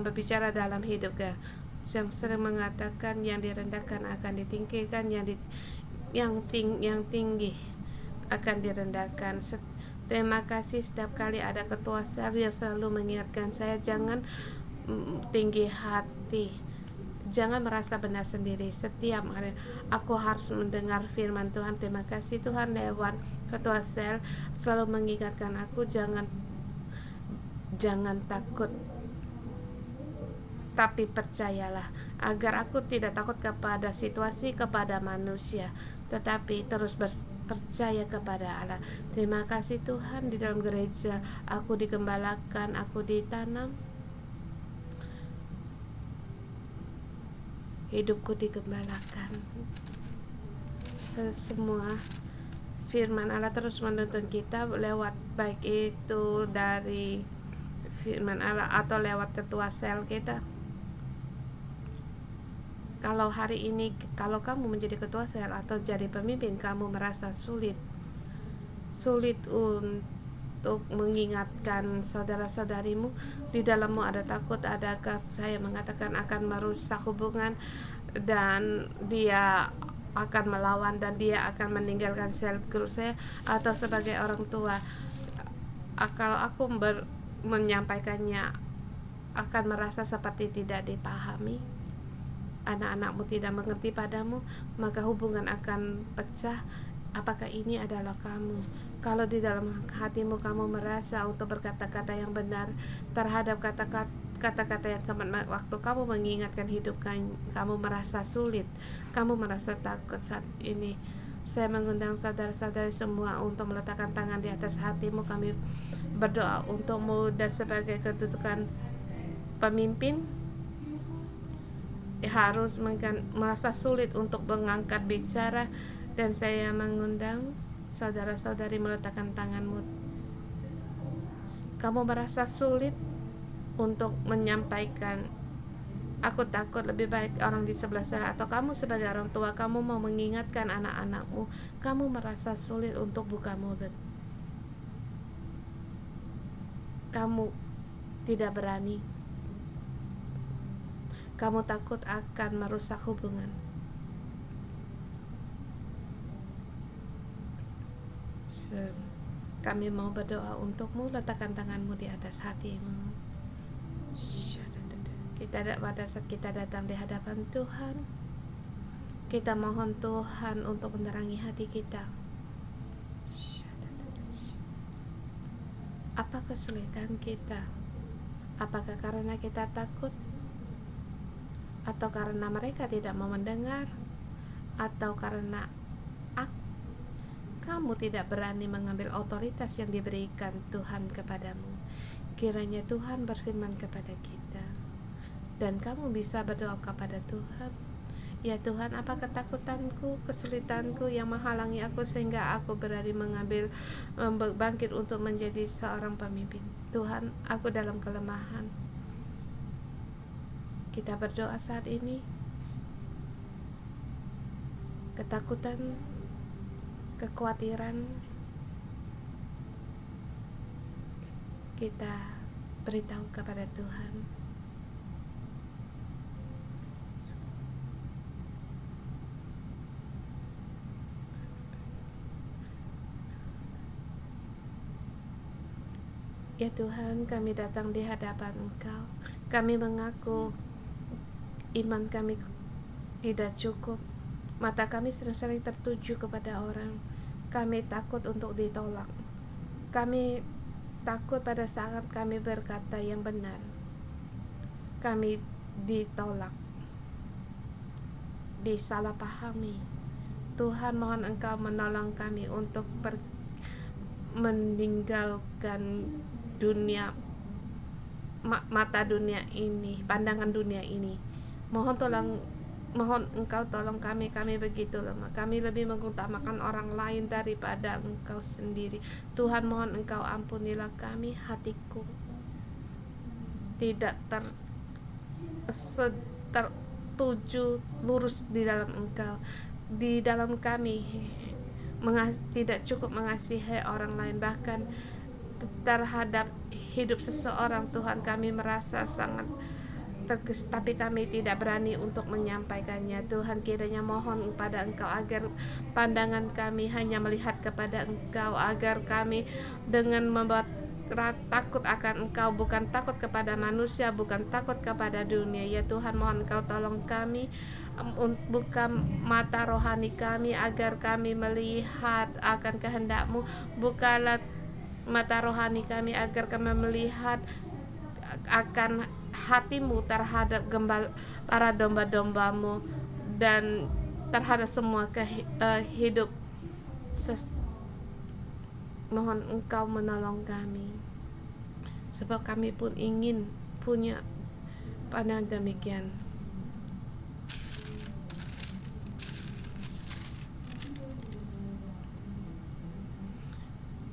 berbicara dalam hidup kami, yang sering mengatakan yang direndahkan akan ditinggikan, yang tinggi akan direndahkan. Terima kasih setiap kali ada ketua sel yang selalu mengingatkan saya, jangan tinggi hati, jangan merasa benar sendiri. Setiap hari aku harus mendengar firman Tuhan. Terima kasih Tuhan, lewat ketua sel selalu mengingatkan aku, jangan takut, tapi percayalah, agar aku tidak takut kepada situasi, kepada manusia, tetapi terus percaya kepada Allah. Terima kasih Tuhan, di dalam gereja aku digembalakan, aku ditanam, hidupku digembalakan. Semua firman Allah terus menuntun kita lewat, baik itu dari firman Allah atau lewat ketua sel kita. Kalau hari ini, kalau kamu menjadi ketua sel atau jadi pemimpin, kamu merasa sulit, sulit untuk mengingatkan saudara-saudarimu. Di dalammu ada takut, adakah saya mengatakan akan merusak hubungan, dan dia akan melawan, dan dia akan meninggalkan sel grup saya. Atau sebagai orang tua, kalau aku menyampaikannya akan merasa seperti tidak dipahami, anak-anakmu tidak mengerti padamu, maka hubungan akan pecah. Apakah ini adalah kamu? Kalau di dalam hatimu kamu merasa untuk berkata-kata yang benar terhadap kata-kata yang tepat, waktu kamu mengingatkan hidup kamu merasa sulit, kamu merasa takut saat ini, saya mengundang saudara-saudari semua untuk meletakkan tangan di atas hatimu. Kami berdoa untukmu, dan sebagai kedudukan pemimpin harus merasa sulit untuk mengangkat bicara, dan saya mengundang saudara-saudari meletakkan tanganmu. Kamu merasa sulit untuk menyampaikan, aku takut, lebih baik orang di sebelah sana, atau kamu sebagai orang tua, kamu mau mengingatkan anak-anakmu, kamu merasa sulit untuk buka mulut, kamu tidak berani, kamu takut akan merusak hubungan. Kami mau berdoa untukmu. Letakkan tanganmu di atas hatimu. Pada saat kita datang di hadapan Tuhan, kita mohon Tuhan untuk menerangi hati kita. Apa kesulitan kita? Apakah karena kita takut? Atau karena mereka tidak mau mendengar? Atau karena kamu tidak berani mengambil otoritas yang diberikan Tuhan kepadamu? Kiranya Tuhan berfirman kepada kita, dan kamu bisa berdoa kepada Tuhan. Ya Tuhan, apa ketakutanku, kesulitanku yang menghalangi aku sehingga aku berani bangkit untuk menjadi seorang pemimpin? Tuhan, aku dalam kelemahan. Kita berdoa saat ini. Ketakutan, kekhawatiran, kita beritahu kepada Tuhan. Ya Tuhan, kami datang di hadapan Engkau. Kami mengaku iman kami tidak cukup. Mata kami sering-sering tertuju kepada orang. Kami takut untuk ditolak. Kami takut pada saat kami berkata yang benar, kami ditolak, disalahpahami. Tuhan, mohon Engkau menolong kami untuk meninggalkan dunia, mata dunia ini, pandangan dunia ini. Mohon Engkau tolong kami begitu lemah. Kami lebih mengutamakan orang lain daripada Engkau sendiri. Tuhan, mohon Engkau ampunilah kami. Hatiku tidak tertuju lurus di dalam Engkau. Di dalam kami tidak cukup mengasihi orang lain, bahkan terhadap hidup seseorang. Tuhan, kami merasa sangat tapi kami tidak berani untuk menyampaikannya. Tuhan, kiranya mohon pada Engkau agar pandangan kami hanya melihat kepada Engkau, agar kami dengan membuat takut akan Engkau, bukan takut kepada manusia, bukan takut kepada dunia. Ya Tuhan, mohon Engkau tolong kami, buka mata rohani kami agar kami melihat akan kehendak-Mu. Bukalah mata rohani kami agar kami melihat akan hati-Mu terhadap para domba-domba-Mu dan terhadap semua hidup. Mohon Engkau menolong kami, sebab kami pun ingin punya pandangan demikian.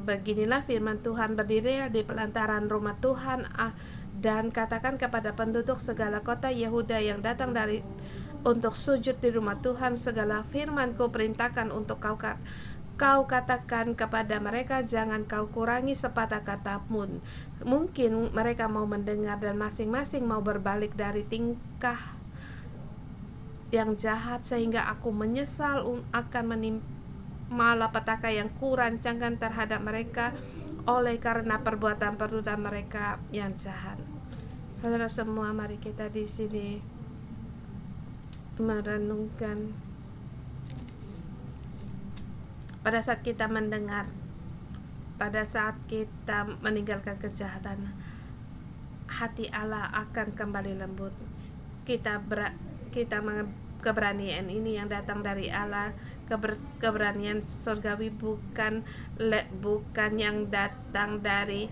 Beginilah firman Tuhan: berdirilah di pelantaran rumah Tuhan dan katakan kepada penduduk segala kota Yehuda yang datang untuk sujud di rumah Tuhan, segala firman-Ku perintahkan untuk kau kau katakan kepada mereka, jangan kau kurangi sepatah kata pun. Mungkin mereka mau mendengar dan masing-masing mau berbalik dari tingkah yang jahat, sehingga aku menyesal akan menimpa malapetaka yang kurancangkan terhadap mereka oleh karena perbuatan-perbuatan mereka yang jahat. Saudara semua, mari kita di sini merenungkan pada saat kita mendengar, pada saat kita meninggalkan kejahatan, hati Allah akan kembali lembut. Keberanian ini yang datang dari Allah, keberanian surgawi, bukan yang datang dari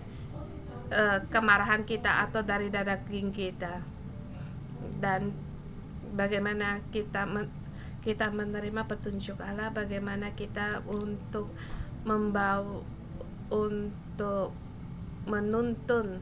kemarahan kita atau dari daging kita. Dan bagaimana kita menerima petunjuk Allah, bagaimana kita untuk menuntun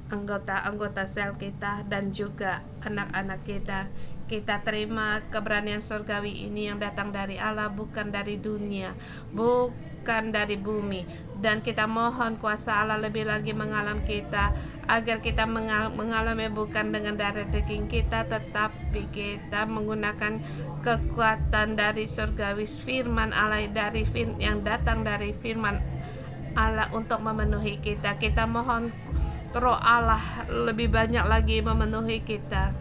anggota-anggota sel kita dan juga anak-anak kita. Kita terima keberanian surgawi ini yang datang dari Allah, bukan dari dunia, bukan dari bumi. Dan kita mohon kuasa Allah lebih lagi mengalami kita, agar kita mengalami bukan dengan darah daging kita, tetapi kita menggunakan kekuatan dari surgawi, firman Allah yang datang dari firman Allah untuk memenuhi kita. Kita mohon Roh Allah lebih banyak lagi memenuhi kita.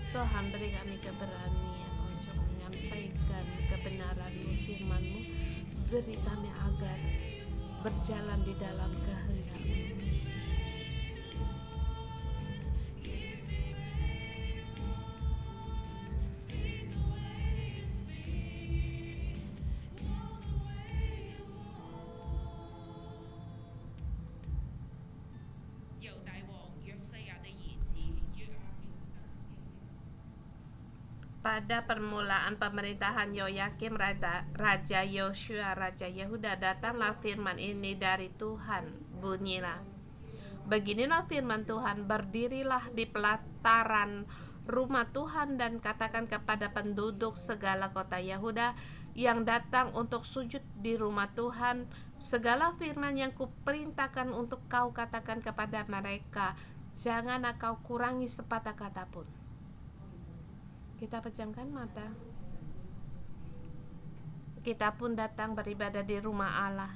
Tuhan, beri kami keberanian untuk menyampaikan kebenaran-Mu, firman-Mu. Beri kami agar berjalan di dalam kehendak-Mu. Pada permulaan pemerintahan Yoyakim, Raja Yosua, Raja Yehuda, datanglah firman ini dari Tuhan. Bunyilah, beginilah firman Tuhan, berdirilah di pelataran rumah Tuhan dan katakan kepada penduduk segala kota Yehuda yang datang untuk sujud di rumah Tuhan, segala firman yang kuperintahkan untuk kau katakan kepada mereka, jangan kau kurangi sepatah kata pun. Kita pejamkan mata. Kita pun datang beribadah di rumah Allah.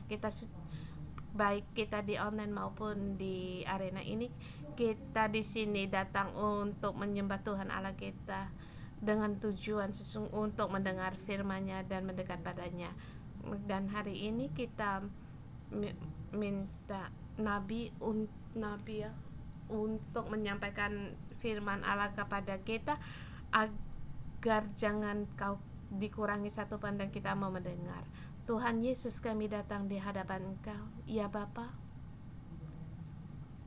Baik kita di online maupun di arena ini, kita di sini datang untuk menyembah Tuhan Allah kita dengan tujuan untuk mendengar firman-Nya dan mendekat padanya. Dan hari ini kita minta nabi untuk menyampaikan firman Allah kepada kita, agar jangan kau dikurangi satu pun dan kita mau mendengar. Tuhan Yesus, kami datang di hadapan Engkau, ya Bapa.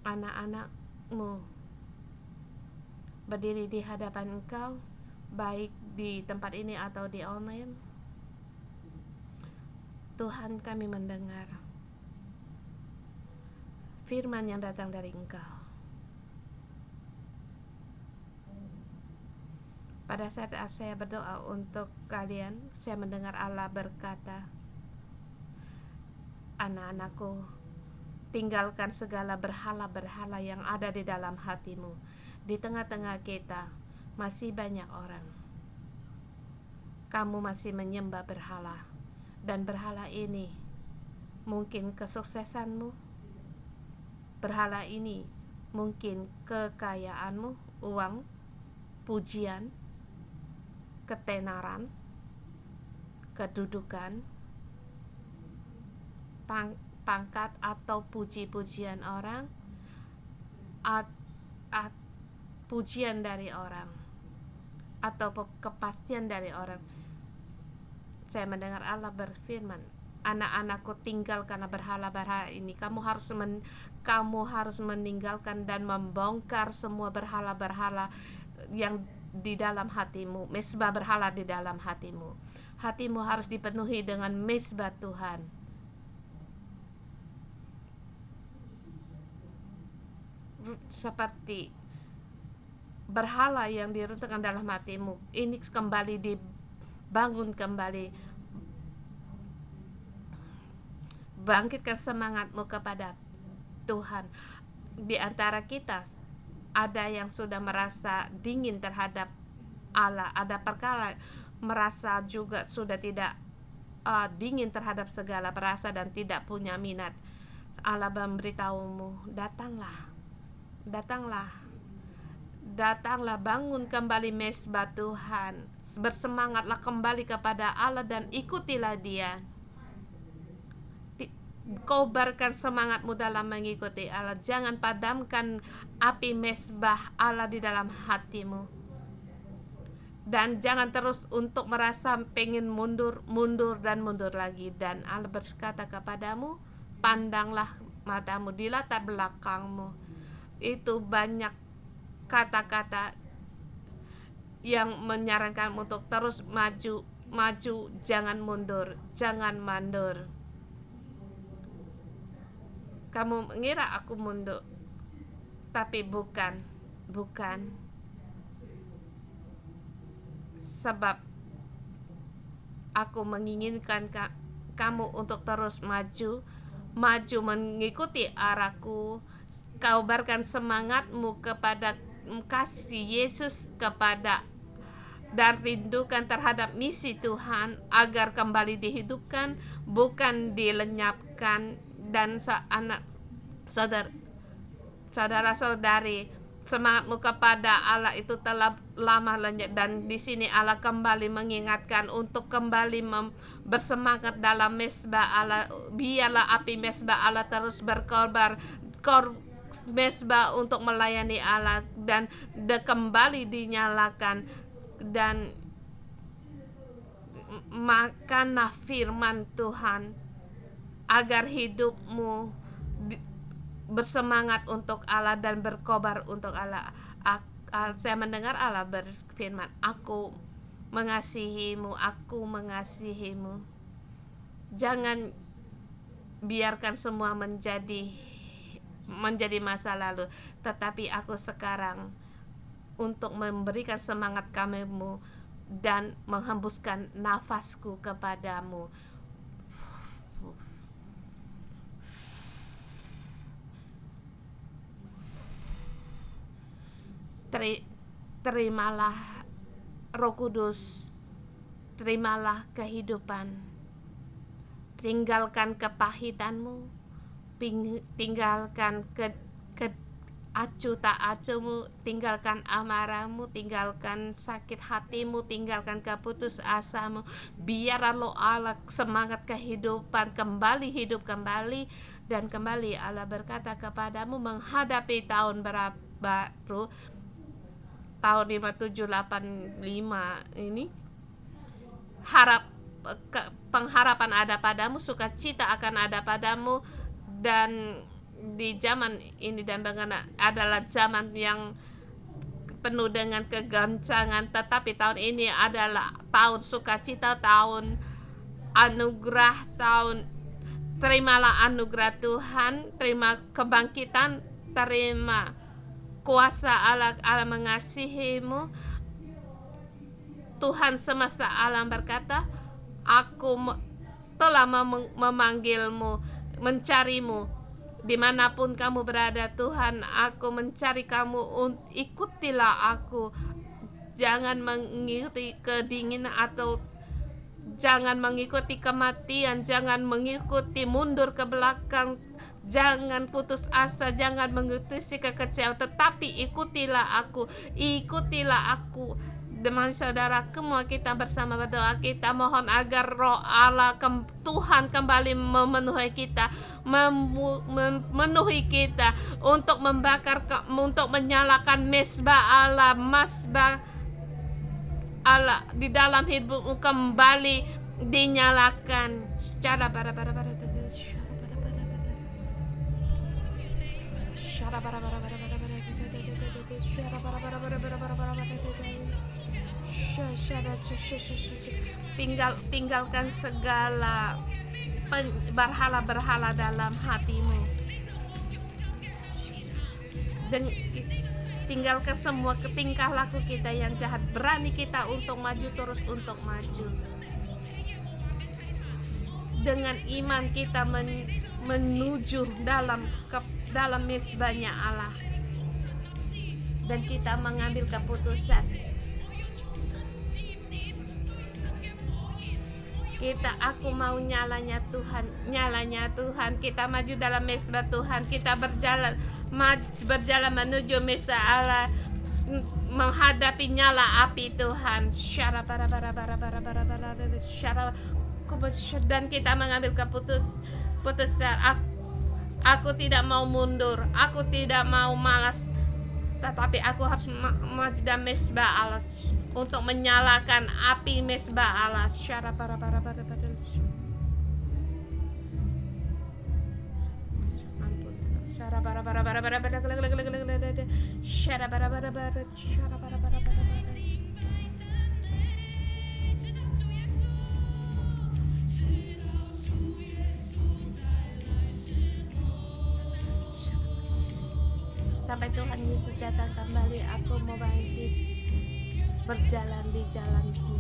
Anak-anak-Mu berdiri di hadapan Engkau, baik di tempat ini atau di online. Tuhan, kami mendengar firman yang datang dari Engkau. Pada saat saya berdoa untuk kalian, saya mendengar Allah berkata, anak-anakku, tinggalkan segala berhala-berhala yang ada di dalam hatimu. Di tengah-tengah kita masih banyak orang kamu masih menyembah berhala, dan berhala ini mungkin kesuksesanmu, berhala ini mungkin kekayaanmu, uang, pujian, ketenaran, kedudukan, pangkat atau puji-pujian orang, pujian dari orang, atau kepastian dari orang. Saya mendengar Allah berfirman, anak-anakku, tinggal karena berhala-berhala ini. Kamu harus meninggalkan dan membongkar semua berhala-berhala yang di dalam hatimu, mesbah berhala di dalam hatimu. Hatimu harus dipenuhi dengan mesbah Tuhan. Seperti berhala yang diruntuhkan dalam hatimu, ini kembali dibangun kembali. Bangkitkan semangatmu kepada Tuhan. Di antara kita ada yang sudah merasa dingin terhadap Allah, ada perkara merasa juga sudah tidak dingin terhadap segala perasa dan tidak punya minat. Allah memberitahumu, datanglah, bangun kembali mesbah Tuhan, bersemangatlah kembali kepada Allah dan ikutilah Dia. Kobarkan semangatmu dalam mengikuti Allah. Jangan padamkan api mesbah Allah di dalam hatimu. Dan jangan terus untuk merasa pengen mundur lagi. Dan Allah berkata kepadamu, pandanglah matamu di latar belakangmu. Itu banyak kata-kata yang menyarankanmu untuk terus maju, jangan mundur, jangan mandur. Kamu mengira aku mundur, tapi bukan. Sebab aku menginginkan kamu untuk terus maju mengikuti arahku. Kabarkan semangatmu kepada kasih Yesus dan rindukan terhadap misi Tuhan agar kembali dihidupkan, bukan dilenyapkan. Dan saudara-saudari, semangatmu kepada Allah itu telah lama lenyap, dan di sini Allah kembali mengingatkan untuk kembali bersemangat dalam mesbah Allah. Biarlah api mesbah Allah terus berkobar, mesbah untuk melayani Allah, dan kembali dinyalakan, dan makanlah firman Tuhan agar hidupmu bersemangat untuk Allah dan berkobar untuk Allah. Saya mendengar Allah berfirman, aku mengasihimu. Jangan biarkan semua menjadi masa lalu, tetapi aku sekarang untuk memberikan semangat kamu dan menghembuskan nafasku kepadamu. Terimalah Roh Kudus, terimalah kehidupan. Tinggalkan kepahitanmu, tinggalkan acuh tak acuhmu, tinggalkan amarahmu, tinggalkan sakit hatimu, tinggalkan keputus asamu. Biarlah Roh Allah, semangat kehidupan hidup kembali, dan kembali Allah berkata kepadamu menghadapi tahun baru, tahun 5785 ini. Pengharapan ada padamu, sukacita akan ada padamu. Dan di zaman ini dan adalah zaman yang penuh dengan kegoncangan, tetapi tahun ini adalah tahun sukacita, tahun anugerah, terimalah anugerah Tuhan, terima kebangkitan, terima kuasa Allah mengasihimu. Tuhan semesta alam berkata, aku telah memanggilmu, mencarimu. Dimanapun kamu berada, Tuhan, aku mencari kamu. Ikutilah aku. Jangan mengikuti kedinginan atau Jangan mengikuti kematian, jangan mengikuti mundur ke belakang, jangan putus asa, jangan mengikuti kekecewaan, tetapi ikutilah aku. Teman saudara, semua kita bersama berdoa, kita mohon agar roh Allah Tuhan kembali memenuhi kita, memenuhi kita untuk membakar, untuk menyalakan mesbah Allah di dalam hidupmu kembali dinyalakan. Cara para tinggalkan segala berhala-berhala dalam hatimu. Tinggalkan semua tingkah laku kita yang jahat. Berani kita untuk maju, terus untuk maju. Dengan iman kita menuju dalam mesbahnya Allah. Dan kita mengambil keputusan. Aku mau nyalanya Tuhan. Kita maju dalam mesbah Tuhan. Kita berjalan menuju mesbah Allah, menghadapi nyala api Tuhan. Dan kita mengambil keputusan. Aku tidak mau mundur, aku tidak mau malas, tetapi aku harus maju dalam mesbah Allah untuk menyalakan api mesbah Allah. Sampai Tuhan Yesus datang kembali, aku mau bangkit berjalan di jalan-Mu.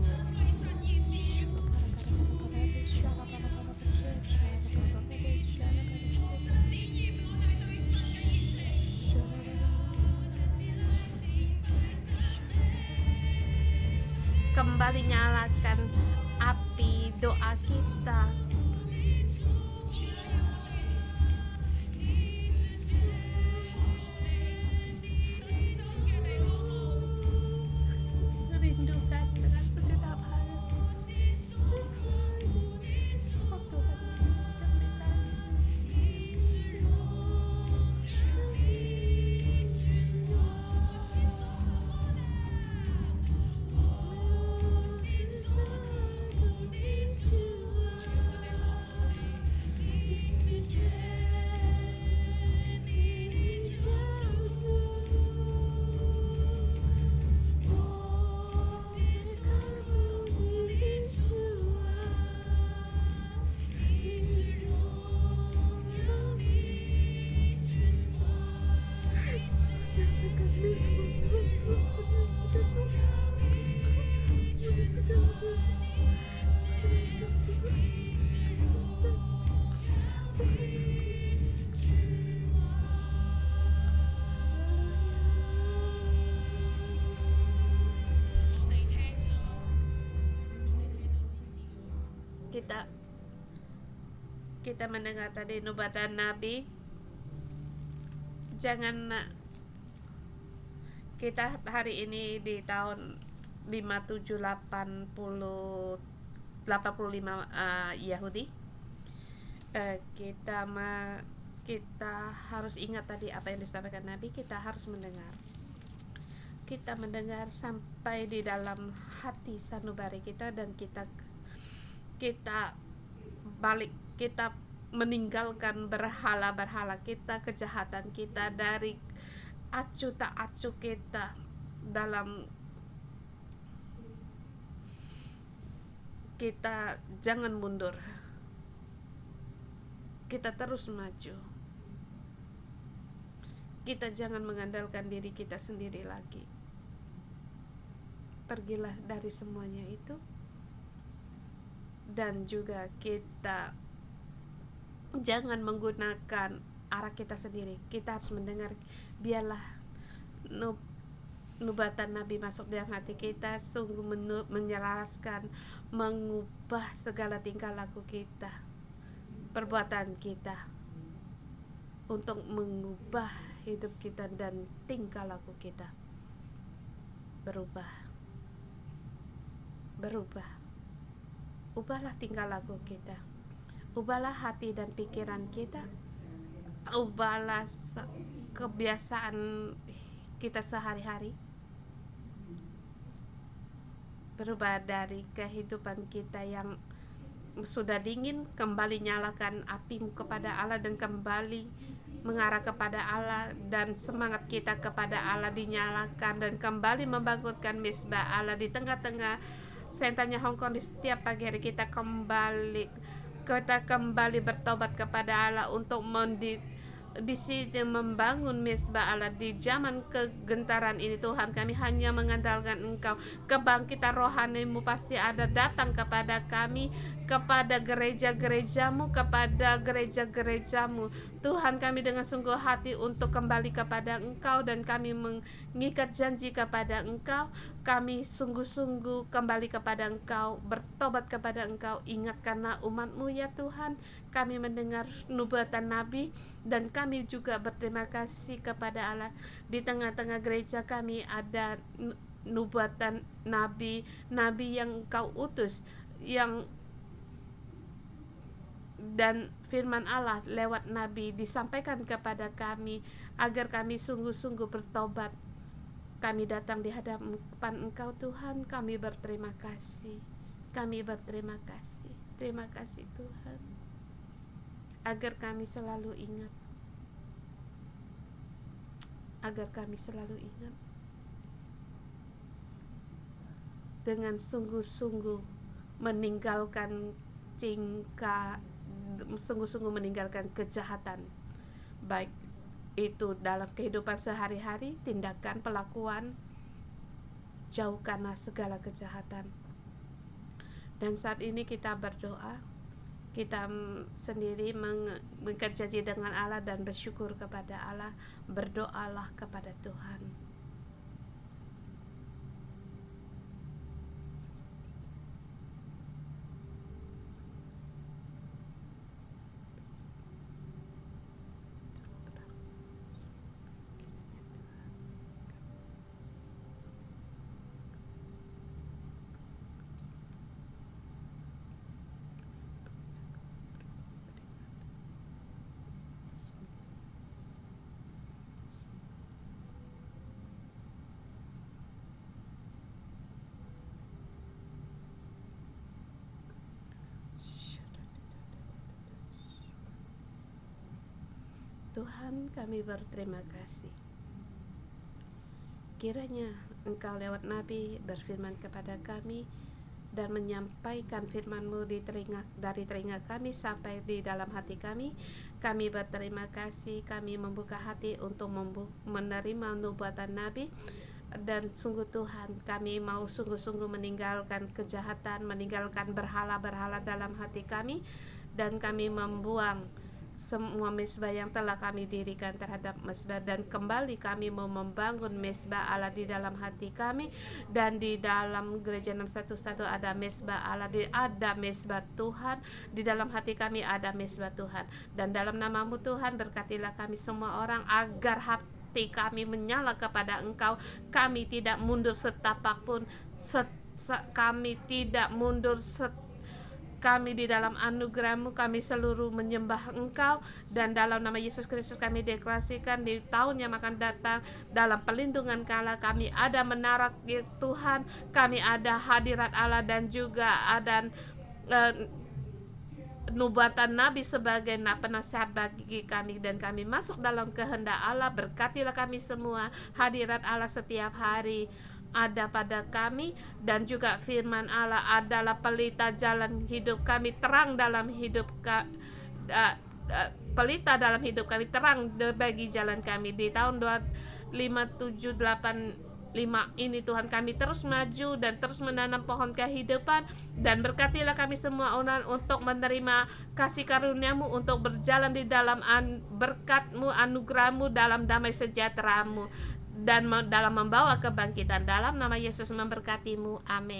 Kembali nyalakan api doa kita. Rindukan dengan segenap hati. Oh Tuhan Yesus yang kita mendengar tadi nubuatan Nabi. Jangan kita hari ini di tahun 5785 Yahudi, kita harus ingat tadi apa yang disampaikan Nabi. Kita harus mendengar. Kita mendengar sampai di dalam hati sanubari kita, dan kita balik, kita meninggalkan berhala-berhala kita, kejahatan kita, dari acuh tak acuh kita dalam kita. Jangan mundur, kita terus maju. Kita jangan mengandalkan diri kita sendiri lagi. Pergilah dari semuanya itu, dan juga kita jangan menggunakan arah kita sendiri. Kita harus mendengar. Biarlah nubatan Nabi masuk dalam hati kita, sungguh menyelaraskan, mengubah segala tingkah laku kita, perbuatan kita, untuk mengubah hidup kita dan tingkah laku kita. Berubah. Ubahlah tingkah laku kita. Ubahlah hati dan pikiran kita. Ubahlah kebiasaan kita sehari-hari. Berubah dari kehidupan kita yang sudah dingin, kembali nyalakan apimu kepada Allah dan kembali mengarah kepada Allah, dan semangat kita kepada Allah dinyalakan dan kembali membangunkan misbah Allah di tengah-tengah sentannya Hongkong. Di setiap pagi hari kita kembali bertobat kepada Allah untuk di sini membangun misbah Allah di zaman kegentaran ini. Tuhan, kami hanya mengandalkan Engkau. Kebangkitan rohanimu pasti ada datang kepada kami, kepada gereja-gerejamu, kepada gereja-gerejamu. Tuhan, kami dengan sungguh hati untuk kembali kepada Engkau, dan kami mengikat janji kepada Engkau. Kami sungguh-sungguh kembali kepada Engkau, bertobat kepada Engkau. Ingatkanlah umat-Mu ya Tuhan. Kami mendengar nubatan Nabi, dan kami juga berterima kasih kepada Allah. Di tengah-tengah gereja kami ada nubatan Nabi yang Engkau utus, dan firman Allah lewat Nabi disampaikan kepada kami agar kami sungguh-sungguh bertobat. Kami datang di hadapan Engkau Tuhan, kami berterima kasih. Terima kasih Tuhan, agar kami selalu ingat, dengan sungguh-sungguh meninggalkan kejahatan, baik itu dalam kehidupan sehari-hari, tindakan, pelakuan. Jauhkanlah segala kejahatan. Dan saat ini kita berdoa, kita sendiri mengikat janji dengan Allah dan bersyukur kepada Allah. Berdoalah kepada Tuhan. Tuhan, kami berterima kasih. Kiranya Engkau lewat Nabi berfirman kepada kami dan menyampaikan firman-Mu dari telinga kami sampai di dalam hati kami. Kami berterima kasih, kami membuka hati untuk menerima nubuatan Nabi. Dan sungguh Tuhan, kami mau sungguh-sungguh meninggalkan kejahatan, meninggalkan berhala-berhala dalam hati kami, dan kami membuang semua mesbah yang telah kami dirikan terhadap mesbah, dan kembali kami mau membangun mesbah Allah di dalam hati kami. Dan di dalam gereja 611 ada mesbah Allah, ada mesbah Tuhan di dalam hati kami, ada mesbah Tuhan. Dan dalam nama-Mu Tuhan, berkatilah kami semua orang agar hati kami menyala kepada Engkau. Kami tidak mundur setapak pun, kami di dalam anugerah-Mu, kami seluruh menyembah Engkau. Dan dalam nama Yesus Kristus kami deklarasikan di tahun yang akan datang, dalam pelindungan Allah kami ada menara Tuhan, kami ada hadirat Allah, dan juga ada nubuatan Nabi sebagai penasihat bagi kami, dan kami masuk dalam kehendak Allah. Berkatilah kami semua, hadirat Allah setiap hari ada pada kami, dan juga firman Allah adalah pelita jalan hidup kami, terang dalam hidup pelita dalam hidup kami, terang bagi jalan kami. Di tahun 5785 ini Tuhan, kami terus maju dan terus menanam pohon kehidupan, dan berkatilah kami semua orang untuk menerima kasih karunia-Mu, untuk berjalan di dalam berkat-Mu, anugerah-Mu, dalam damai sejahtera-Mu. dan dalam membawa kebangkitan. Dalam nama Yesus memberkatimu. Amin.